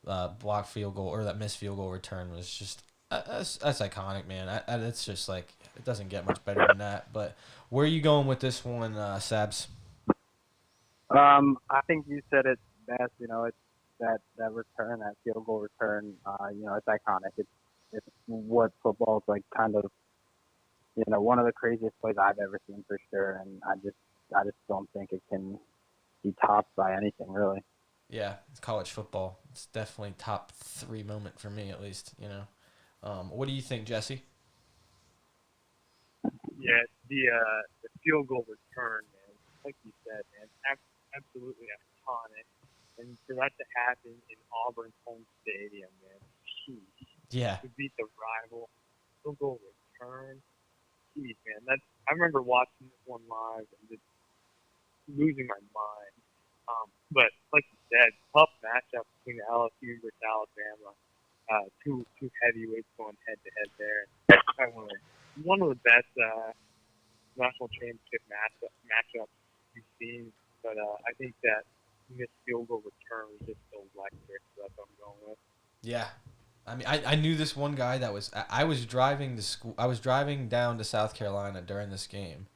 block field goal or that missed field goal return was just that's iconic, man. It's just like it doesn't get much better than that. But where are you going with this one, Sabs? I think you said it best. It's that return, that field goal return. It's iconic. It's what football's like, kind of. One of the craziest plays I've ever seen for sure, and I just don't think it can be topped by anything really. Yeah, it's college football. It's definitely top 3 moment for me, at least. What do you think, Jesse? Yeah, the field goal return, man. Like you said, man, absolutely iconic. And for that to happen in Auburn's home stadium, man, jeez. Yeah. To beat the rival, field goal return, jeez, man. I remember watching this one live and just losing my mind. But like you said, tough matchup between the LSU versus Alabama. Two heavyweights going head to head there. Probably one of the best national championship matchups we've seen. But I think that missed field goal return was just so electric. So that's what I'm going with. Yeah. I mean, I knew this one guy that I was driving to school. I was driving down to South Carolina during this game,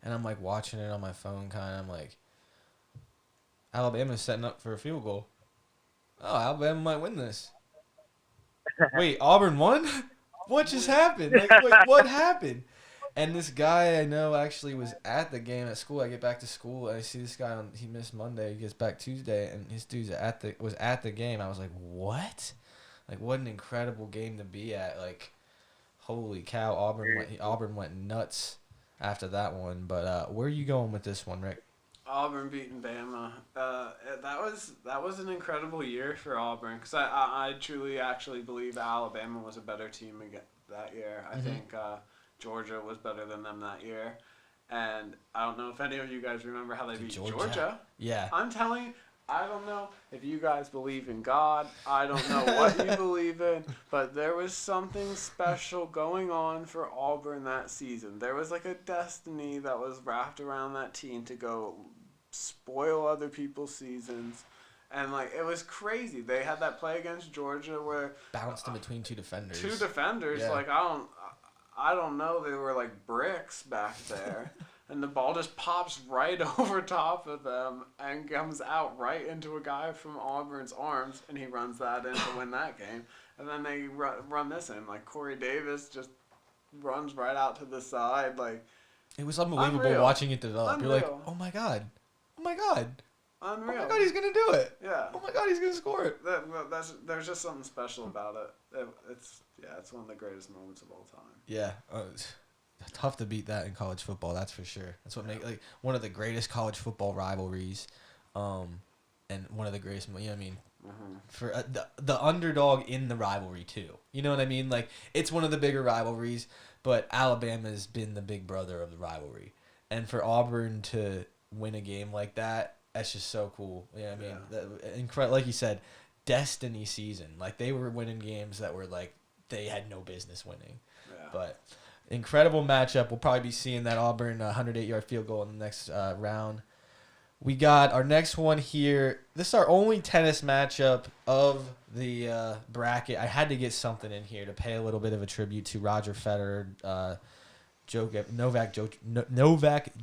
and I'm like watching it on my phone. I'm like, Alabama's setting up for a field goal. Oh, Alabama might win this. Wait, Auburn won? What just happened? Like, wait, what happened? And this guy I know actually was at the game at school. I get back to school and I see this guy he missed Monday. He gets back Tuesday, and his dude's was at the game. I was like, what? Like, what an incredible game to be at. Like, holy cow, Auburn went nuts after that one. But where are you going with this one, Rick? Auburn beating Bama. That was an incredible year for Auburn, because I truly actually believe Alabama was a better team that year. I think Georgia was better than them that year. And I don't know if any of you guys remember how they beat Georgia. Yeah. I'm telling you, I don't know if you guys believe in God. I don't know what you believe in, but there was something special going on for Auburn that season. There was like a destiny that was wrapped around that team to go spoil other people's seasons. And like, it was crazy. They had that play against Georgia where bounced in between two defenders. Yeah. Like, I don't know, they were like bricks back there. And the ball just pops right over top of them and comes out right into a guy from Auburn's arms, and he runs that in to win that game. And then they run this in. Like, Corey Davis just runs right out to the side. Like, it was unbelievable watching it develop. You're like, oh my God. unreal. Oh my God, he's gonna do it. Yeah. Oh my God, he's gonna score it. There's just something special about it. It's one of the greatest moments of all time. Yeah. It's tough to beat that in college football. That's for sure. That's what make one of the greatest college football rivalries, and one of the greatest. You know what I mean? Mm-hmm. For the underdog in the rivalry too. You know what I mean? Like, it's one of the bigger rivalries, but Alabama's been the big brother of the rivalry, and for Auburn to win a game like that, that's just so cool. You know what I mean? Incredible, like you said, destiny season. Like, they were winning games that were like they had no business winning. Yeah. But incredible matchup. We'll probably be seeing that Auburn 108-yard field goal in the next round. We got our next one here. This is our only tennis matchup of the bracket. I had to get something in here to pay a little bit of a tribute to Roger Federer, Novak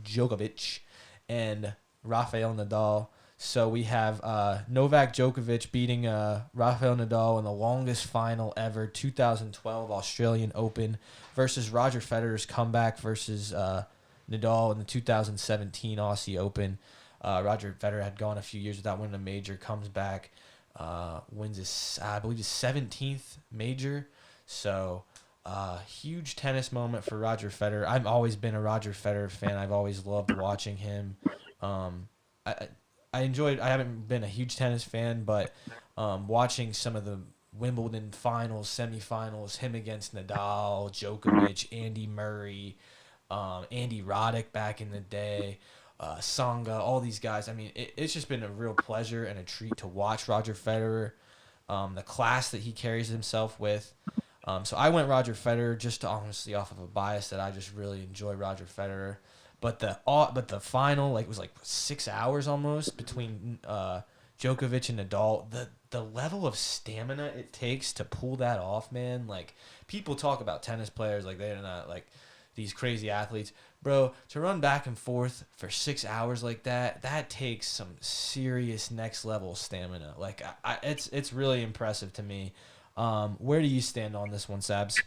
Djokovic, and Rafael Nadal. So we have Novak Djokovic beating Rafael Nadal in the longest final ever, 2012 Australian Open, versus Roger Federer's comeback versus Nadal in the 2017 Aussie Open. Roger Federer had gone a few years without winning a major, comes back, wins his, I believe, his 17th major. So, huge tennis moment for Roger Federer. I've always been a Roger Federer fan. I've always loved watching him. I haven't been a huge tennis fan, but watching some of the Wimbledon finals, semifinals, him against Nadal, Djokovic, Andy Murray, Andy Roddick back in the day, Tsonga, all these guys. I mean, it's just been a real pleasure and a treat to watch Roger Federer, the class that he carries himself with. So I went Roger Federer just honestly off of a bias that I just really enjoy Roger Federer. But the final, like, was like 6 hours almost between Djokovic and Nadal. The level of stamina it takes to pull that off, man. Like, people talk about tennis players like they're not like these crazy athletes. Bro, to run back and forth for 6 hours like that takes some serious next level stamina. Like, it's really impressive to me. Where do you stand on this one, Sabs?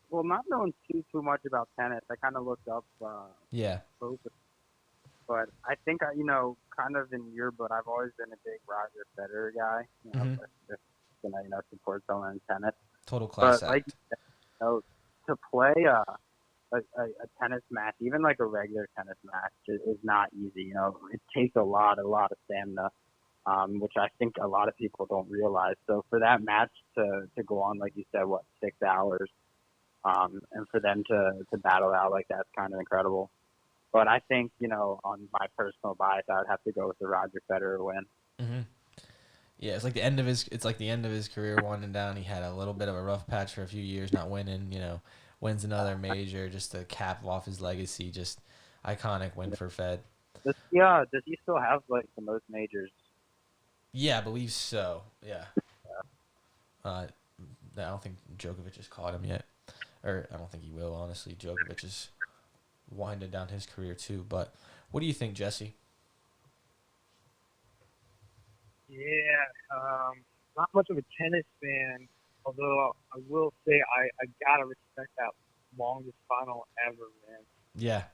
Well, not knowing too much about tennis, I kind of looked up. Both, but I think kind of in your book, I've always been a big Roger Federer guy. If support someone in tennis. Total class act. Like, to play a tennis match, even like a regular tennis match, is not easy. It takes a lot of stamina, which I think a lot of people don't realize. So for that match to go on, like you said, 6 hours. And for them to battle out like that's kind of incredible. But I think, on my personal bias, I would have to go with the Roger Federer win. Mm-hmm. Yeah, it's like the end of his career winding down. He had a little bit of a rough patch for a few years, not winning. Wins another major just to cap off his legacy. Just iconic win for Fed. Does he still have like the most majors? Yeah, I believe so. Yeah. I don't think Djokovic has caught him yet. Or I don't think he will, honestly. Djokovic is winding down his career too. But what do you think, Jesse? Yeah, not much of a tennis fan, although I will say I gotta respect that longest final ever, man. Yeah.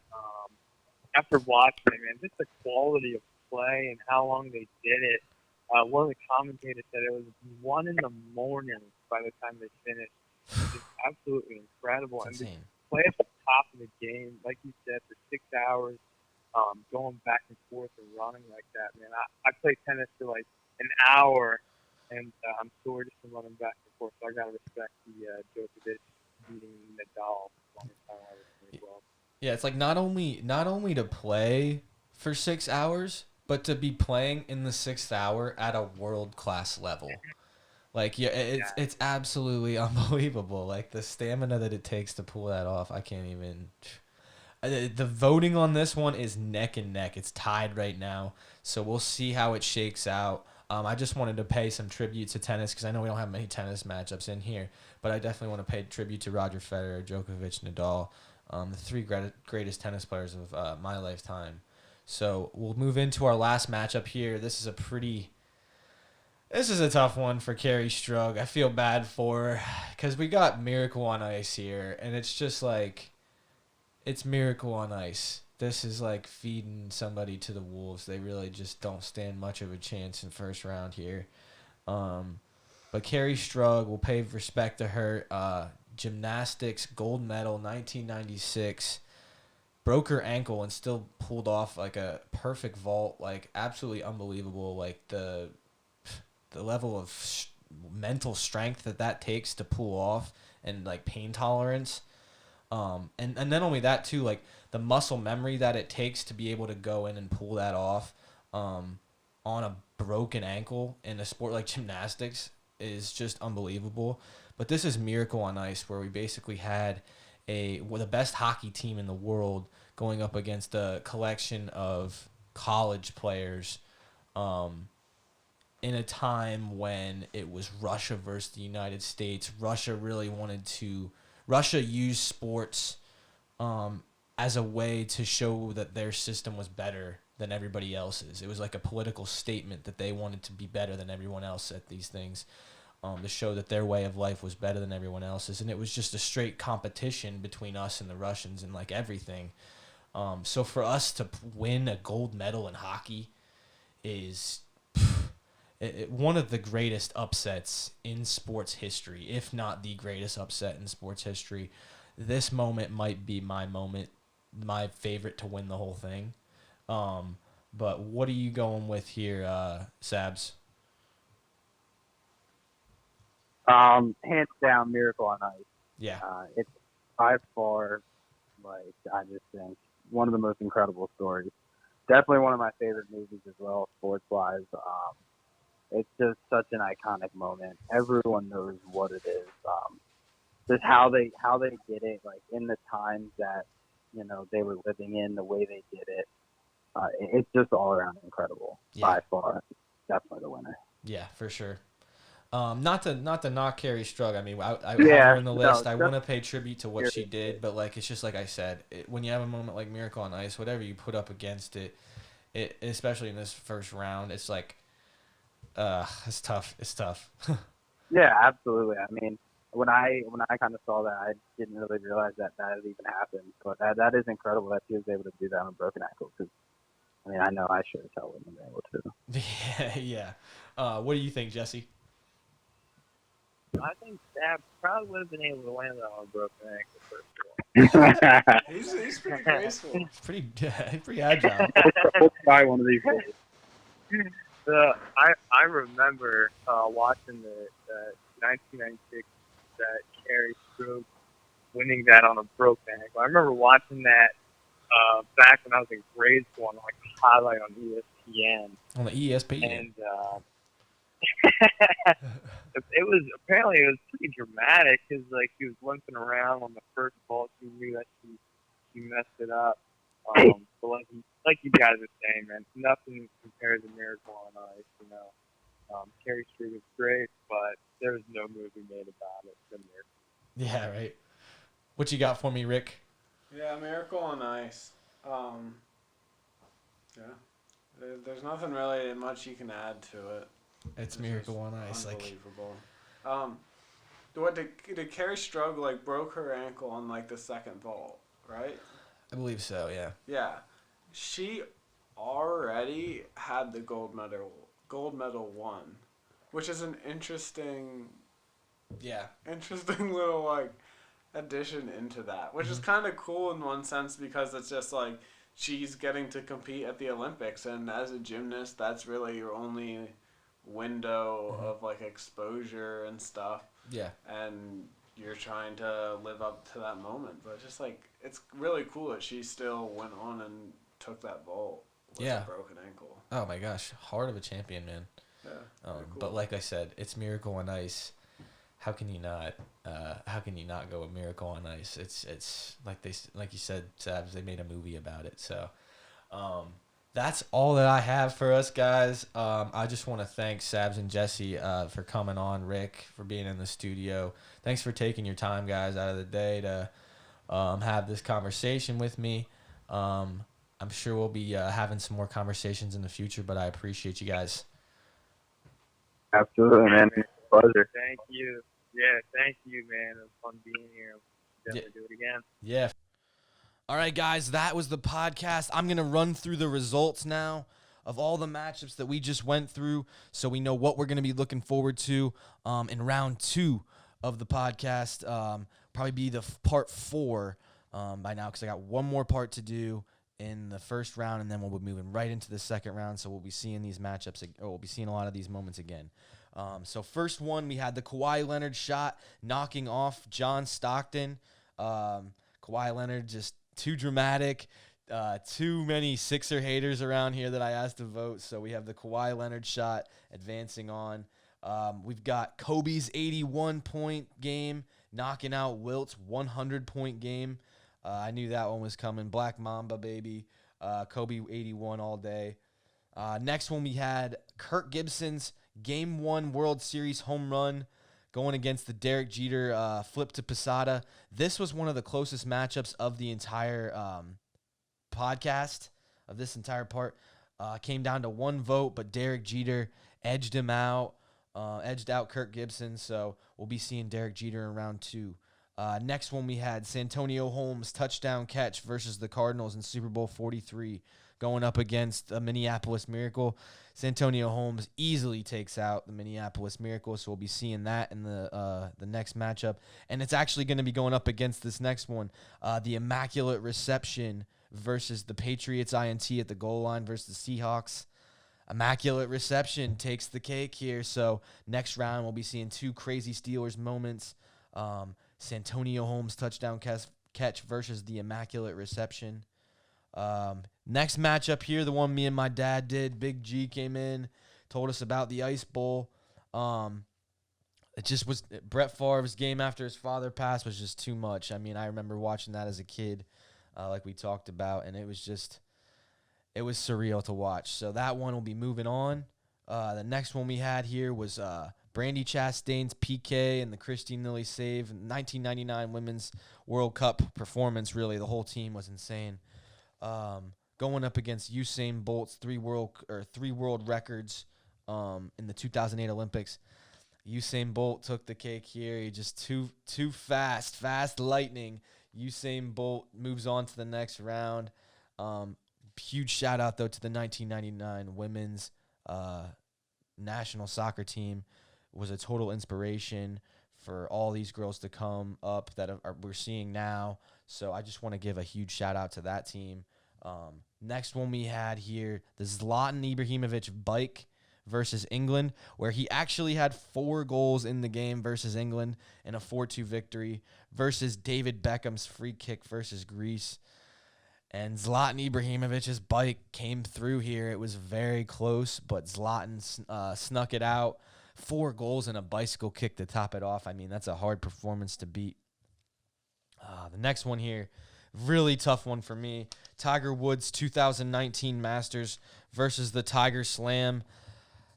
After watching it, man, just the quality of play and how long they did it. One of the commentators said it was 1 a.m. by the time they finished. It's absolutely incredible. It's and insane. to play at the top of the game, like you said, for 6 hours, going back and forth and running like that, man. I play tennis for like an hour, and I'm sore just from running back and forth. So I gotta respect the Djokovic beating Nadal longest time ever as well. Yeah, it's like not only to play for 6 hours, but to be playing in the 6th hour at a world-class level. Like, yeah, it's absolutely unbelievable. Like, the stamina that it takes to pull that off, I can't even. The voting on this one is neck and neck. It's tied right now, so we'll see how it shakes out. I just wanted to pay some tribute to tennis because I know we don't have many tennis matchups in here, but I definitely want to pay tribute to Roger Federer, Djokovic, Nadal, the 3 greatest tennis players of my lifetime. So we'll move into our last matchup here. This is a tough one for Carrie Strug. I feel bad for her because we got Miracle on Ice here, and it's just like, it's Miracle on Ice. this is like feeding somebody to the wolves. They really just don't stand much of a chance in first round here. But Carrie Strug, will pay respect to her. Gymnastics, gold medal, 1996. Broke her ankle and still pulled off like a perfect vault, like absolutely unbelievable. Like the level of mental strength that takes to pull off, and like pain tolerance. And not only that too, like the muscle memory that it takes to be able to go in and pull that off on a broken ankle in a sport like gymnastics is just unbelievable. But this is Miracle on Ice, where we basically had the best hockey team in the world going up against a collection of college players in a time when it was Russia versus the United States. Russia used sports as a way to show that their system was better than everybody else's. It was like a political statement that they wanted to be better than everyone else at these things, to show that their way of life was better than everyone else's. And it was just a straight competition between us and the Russians and like everything. So for us to win a gold medal in hockey is one of the greatest upsets in sports history, if not the greatest upset in sports history. This moment might be my favorite to win the whole thing. But what are you going with here, Sabs? Hands down, Miracle on Ice. Yeah. It's by far, like, I just think, one of the most incredible stories. Definitely one of my favorite movies as well, sports-wise. It's just such an iconic moment. Everyone knows what it is. Just how they did it, like in the times that they were living in, the way they did it. It's just all around incredible. Yeah. By far, definitely the winner. Yeah, for sure. Not to knock Carrie Strug. I mean, I have her in the list. I want to pay tribute to what she did, but like it's just like I said, when you have a moment like Miracle on Ice, whatever you put up against it, especially in this first round, it's like, it's tough. It's tough. Yeah, absolutely. I mean, when I kind of saw that, I didn't really realize that had even happened. But that is incredible that she was able to do that on a broken ankle. Because I mean, I know I sure as hell wouldn't have been able to. Yeah. What do you think, Jesse? I think Sab probably would have been able to land on a broken ankle first of all. He's pretty graceful. Pretty agile. We'll try one of these days. I remember watching the 1996 that Carrie Strug winning that on a broken ankle. I remember watching that back when I was in grade school on like a highlight on ESPN. On the ESPN. And it was pretty dramatic because like she was limping around on the first ball. She knew that she messed it up. But like you guys are saying, man, nothing compares to Miracle on Ice. Carrie Strug is great, but there's no movie made about it than Miracle. Yeah, right. What you got for me, Rick? Yeah, Miracle on Ice. Yeah, there's nothing really much you can add to it. It's Miracle on Ice, unbelievable. What did Carrie Strug like broke her ankle on like the second vault, right? I believe so. Yeah. Yeah, she already had the gold medal won, which is an interesting little like addition into that, which is kind of cool in one sense because it's just like she's getting to compete at the Olympics, and as a gymnast, that's really your only window of like exposure and stuff. Yeah. And you're trying to live up to that moment, but just like it's really cool that she still went on and took that vault with a broken ankle. Oh my gosh, heart of a champion, man. Yeah. Cool. But like I said, it's Miracle on Ice. How can you not? How can you not go with Miracle on Ice? It's like you said, Sabs. They made a movie about it. So, that's all that I have for us, guys. I just want to thank Sabs and Jesse for coming on. Rick for being in the studio. Thanks for taking your time, guys, out of the day to have this conversation with me. I'm sure we'll be having some more conversations in the future, but I appreciate you guys. Absolutely, man. Pleasure. Thank you. Yeah, thank you, man. It was fun being here. Definitely do it again. Yeah. All right, guys, that was the podcast. I'm going to run through the results now of all the matchups that we just went through so we know what we're going to be looking forward to in round 2 of the podcast. Probably be the part 4 by now because I got one more part to do in the first round, and then we'll be moving right into the second round, so we'll be seeing these matchups, or we'll be seeing a lot of these moments again. So first one, we had the Kawhi Leonard shot knocking off John Stockton. Kawhi Leonard just too dramatic. Too many Sixer haters around here that I asked to vote. So we have the Kawhi Leonard shot advancing on. We've got Kobe's 81-point game knocking out Wilts' 100-point game. I knew that one was coming. Black Mamba, baby. Kobe 81 all day. Next one we had Kirk Gibson's Game 1 World Series home run going against the Derek Jeter flip to Posada. This was one of the closest matchups of the entire podcast, of this entire part. Came down to one vote, but Derek Jeter edged out Kirk Gibson, so we'll be seeing Derek Jeter in round 2. Next one we had Santonio Holmes touchdown catch versus the Cardinals in Super Bowl 43, going up against the Minneapolis Miracle. Santonio Holmes easily takes out the Minneapolis Miracle, so we'll be seeing that in the next matchup. And it's actually going to be going up against this next one, the Immaculate Reception versus the Patriots INT at the goal line versus the Seahawks. Immaculate Reception takes the cake here, so next round we'll be seeing 2 crazy Steelers moments. Santonio Holmes touchdown catch versus the Immaculate Reception. Next matchup here, the one me and my dad did. Big G came in, told us about the Ice Bowl. It just was Brett Favre's game after his father passed was just too much. I mean, I remember watching that as a kid, like we talked about, and it was surreal to watch. So that one will be moving on. The next one we had here was Brandi Chastain's PK and the Christine Lilly save. 1999 Women's World Cup performance, really. The whole team was insane. Going up against Usain Bolt's 3 world records in the 2008 Olympics. Usain Bolt took the cake here. He just too fast lightning. Usain Bolt moves on to the next round. Huge shout out though to the 1999 women's national soccer team. It was a total inspiration for all these girls to come up that we're seeing now. So I just want to give a huge shout out to that team. Next one we had here, the Zlatan Ibrahimovic bike versus England, where he actually had 4 goals in the game versus England in a 4-2 victory, versus David Beckham's free kick versus Greece. And Zlatan Ibrahimovic's bike came through here. It was very close, but Zlatan snuck it out. 4 goals and a bicycle kick to top it off. I mean, that's a hard performance to beat. The next one here, really tough one for me. Tiger Woods 2019 Masters versus the Tiger Slam.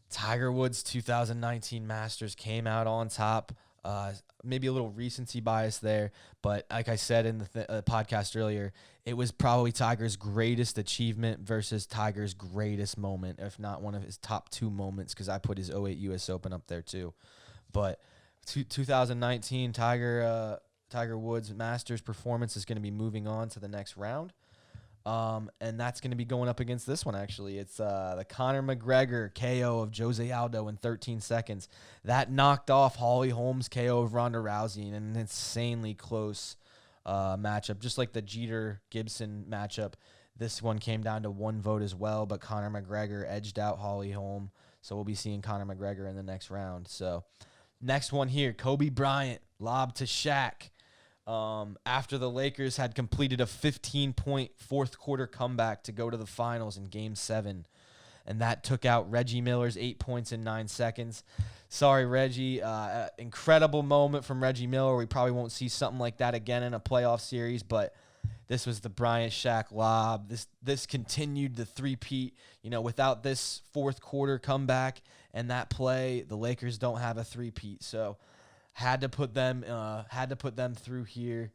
Tiger Woods 2019 Masters came out on top. Maybe a little recency bias there, but like I said in the podcast earlier, it was probably Tiger's greatest achievement versus Tiger's greatest moment, if not one of his top 2 moments, because I put his 08 U.S. Open up there too. But 2019 Tiger Woods Masters performance is going to be moving on to the next round. And that's going to be going up against this one, actually. It's the Conor McGregor KO of Jose Aldo in 13 seconds. That knocked off Holly Holmes' KO of Ronda Rousey in an insanely close matchup. Just like the Jeter-Gibson matchup, this one came down to 1 vote as well, but Conor McGregor edged out Holly Holm. So we'll be seeing Conor McGregor in the next round. So next one here, Kobe Bryant, lob to Shaq. After the Lakers had completed a 15-point fourth quarter comeback to go to the finals in Game 7. And that took out Reggie Miller's 8 points in 9 seconds. Sorry, Reggie. Incredible moment from Reggie Miller. We probably won't see something like that again in a playoff series, but this was the Bryant Shaq lob. This continued the three-peat. Without this fourth quarter comeback and that play, the Lakers don't have a three-peat. So had to put them through here.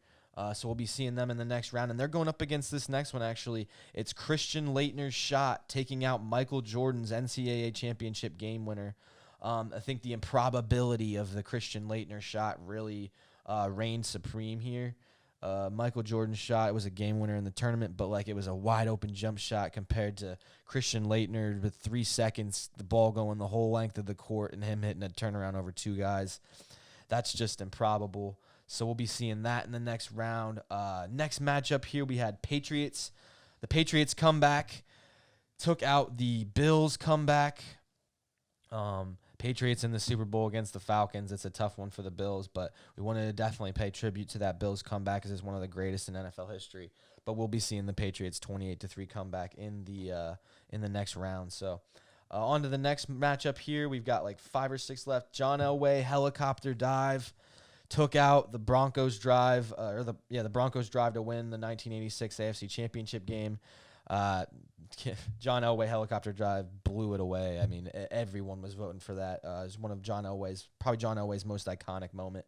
So we'll be seeing them in the next round. And they're going up against this next one, actually. It's Christian Laettner's shot taking out Michael Jordan's NCAA championship game winner. I think the improbability of the Christian Laettner shot really reigned supreme here. Michael Jordan's shot. It was a game winner in the tournament, but like it was a wide open jump shot compared to Christian Laettner with 3 seconds, the ball going the whole length of the court and him hitting a turnaround over 2 guys. That's just improbable. So we'll be seeing that in the next round. Next matchup here, we had Patriots. The Patriots comeback took out the Bills comeback. Patriots in the Super Bowl against the Falcons. It's a tough one for the Bills, but we wanted to definitely pay tribute to that Bills comeback because it's one of the greatest in NFL history. But we'll be seeing the Patriots 28-3 comeback in the next round. So on to the next matchup here. We've got like 5 or 6 left. John Elway helicopter dive took out the Broncos drive, the Broncos drive to win the 1986 AFC Championship game. John Elway helicopter drive blew it away. I mean, everyone was voting for that. It was one of John Elway's most iconic moment.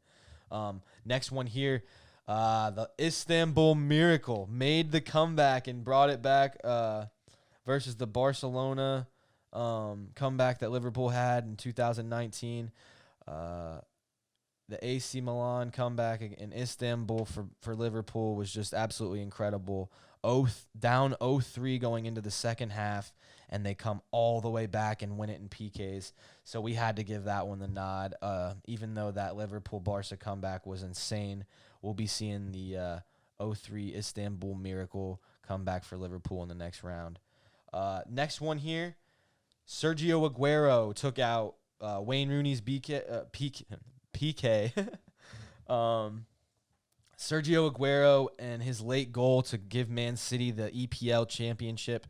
Next one here, the Istanbul Miracle made the comeback and brought it back versus the Barcelona comeback that Liverpool had in 2019. The AC Milan comeback in Istanbul for Liverpool was just absolutely incredible. Down 0-3 going into the second half, and they come all the way back and win it in PKs. So we had to give that one the nod. Even though that Liverpool-Barca comeback was insane, we'll be seeing the 0-3 Istanbul Miracle comeback for Liverpool in the next round. Next one here, Sergio Aguero took out Wayne Rooney's PK. Sergio Aguero and his late goal to give Man City the EPL championship.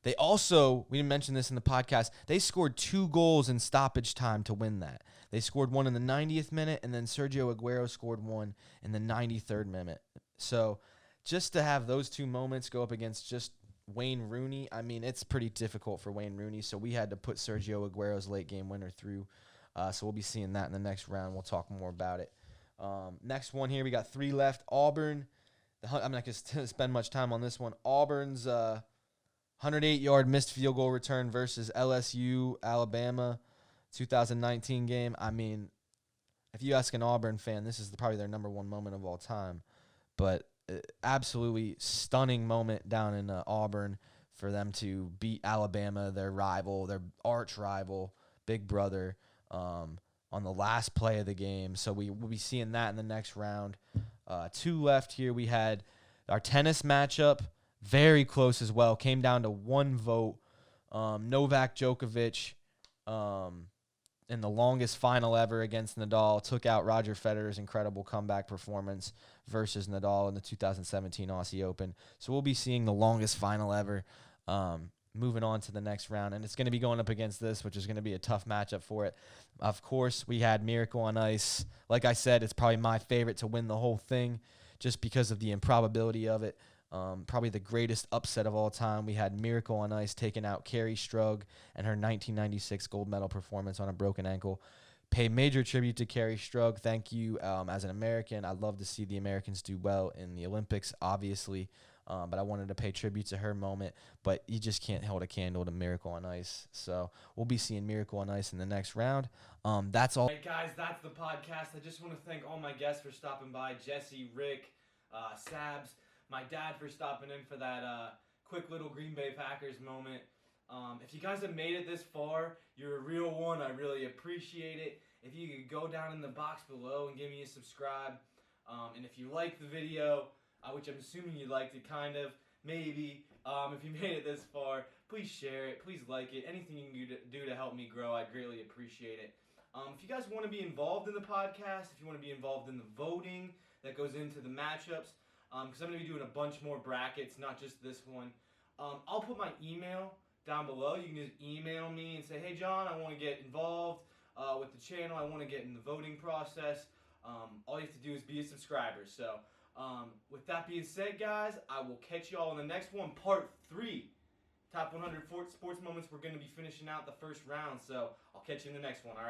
They also, we didn't mention this in the podcast, they scored 2 goals in stoppage time to win that. They scored one in the 90th minute, and then Sergio Aguero scored one in the 93rd minute. So just to have those 2 moments go up against just Wayne Rooney, I mean, it's pretty difficult for Wayne Rooney, so we had to put Sergio Aguero's late game winner through. So we'll be seeing that in the next round. We'll talk more about it. Next one here, we got 3 left. Auburn. I'm not going to spend much time on this one. Auburn's 108-yard missed field goal return versus LSU, Alabama, 2019 game. I mean, if you ask an Auburn fan, this is probably their number 1 moment of all time. But absolutely stunning moment down in Auburn for them to beat Alabama, their rival, their arch rival, big brother, on the last play of the game. So we'll be seeing that in the next round. 2 left here. We had our tennis matchup, very close as well. Came down to 1 vote. Novak Djokovic in the longest final ever against Nadal took out Roger Federer's incredible comeback performance versus Nadal in the 2017 Aussie Open. So we'll be seeing the longest final ever. Moving on to the next round, and it's going to be going up against this, which is going to be a tough matchup for it. Of course, we had Miracle on Ice. Like I said, it's probably my favorite to win the whole thing just because of the improbability of it. Probably the greatest upset of all time. We had Miracle on Ice taking out Carrie Strug and her 1996 gold medal performance on a broken ankle. Pay major tribute to Carrie Strug. Thank you. As an American, I love to see the Americans do well in the Olympics, obviously. But I wanted to pay tribute to her moment. But you just can't hold a candle to Miracle on Ice. So we'll be seeing Miracle on Ice in the next round. That's all. Hey guys, that's the podcast. I just want to thank all my guests for stopping by. Jesse, Rick, Sabs, my dad for stopping in for that quick little Green Bay Packers moment. If you guys have made it this far, you're a real one. I really appreciate it. If you could go down in the box below and give me a subscribe. And if you like the video, which I'm assuming you liked it kind of, maybe, if you made it this far, please share it, please like it. Anything you can do to help me grow, I'd greatly appreciate it. If you guys want to be involved in the podcast, if you want to be involved in the voting that goes into the matchups, because I'm going to be doing a bunch more brackets, not just this one, I'll put my email down below. You can just email me and say, hey John, I want to get involved with the channel, I want to get in the voting process. All you have to do is be a subscriber. So with that being said, guys, I will catch you all in the next one, part 3. Top 100 sports moments. We're going to be finishing out the first round, so I'll catch you in the next one, all right?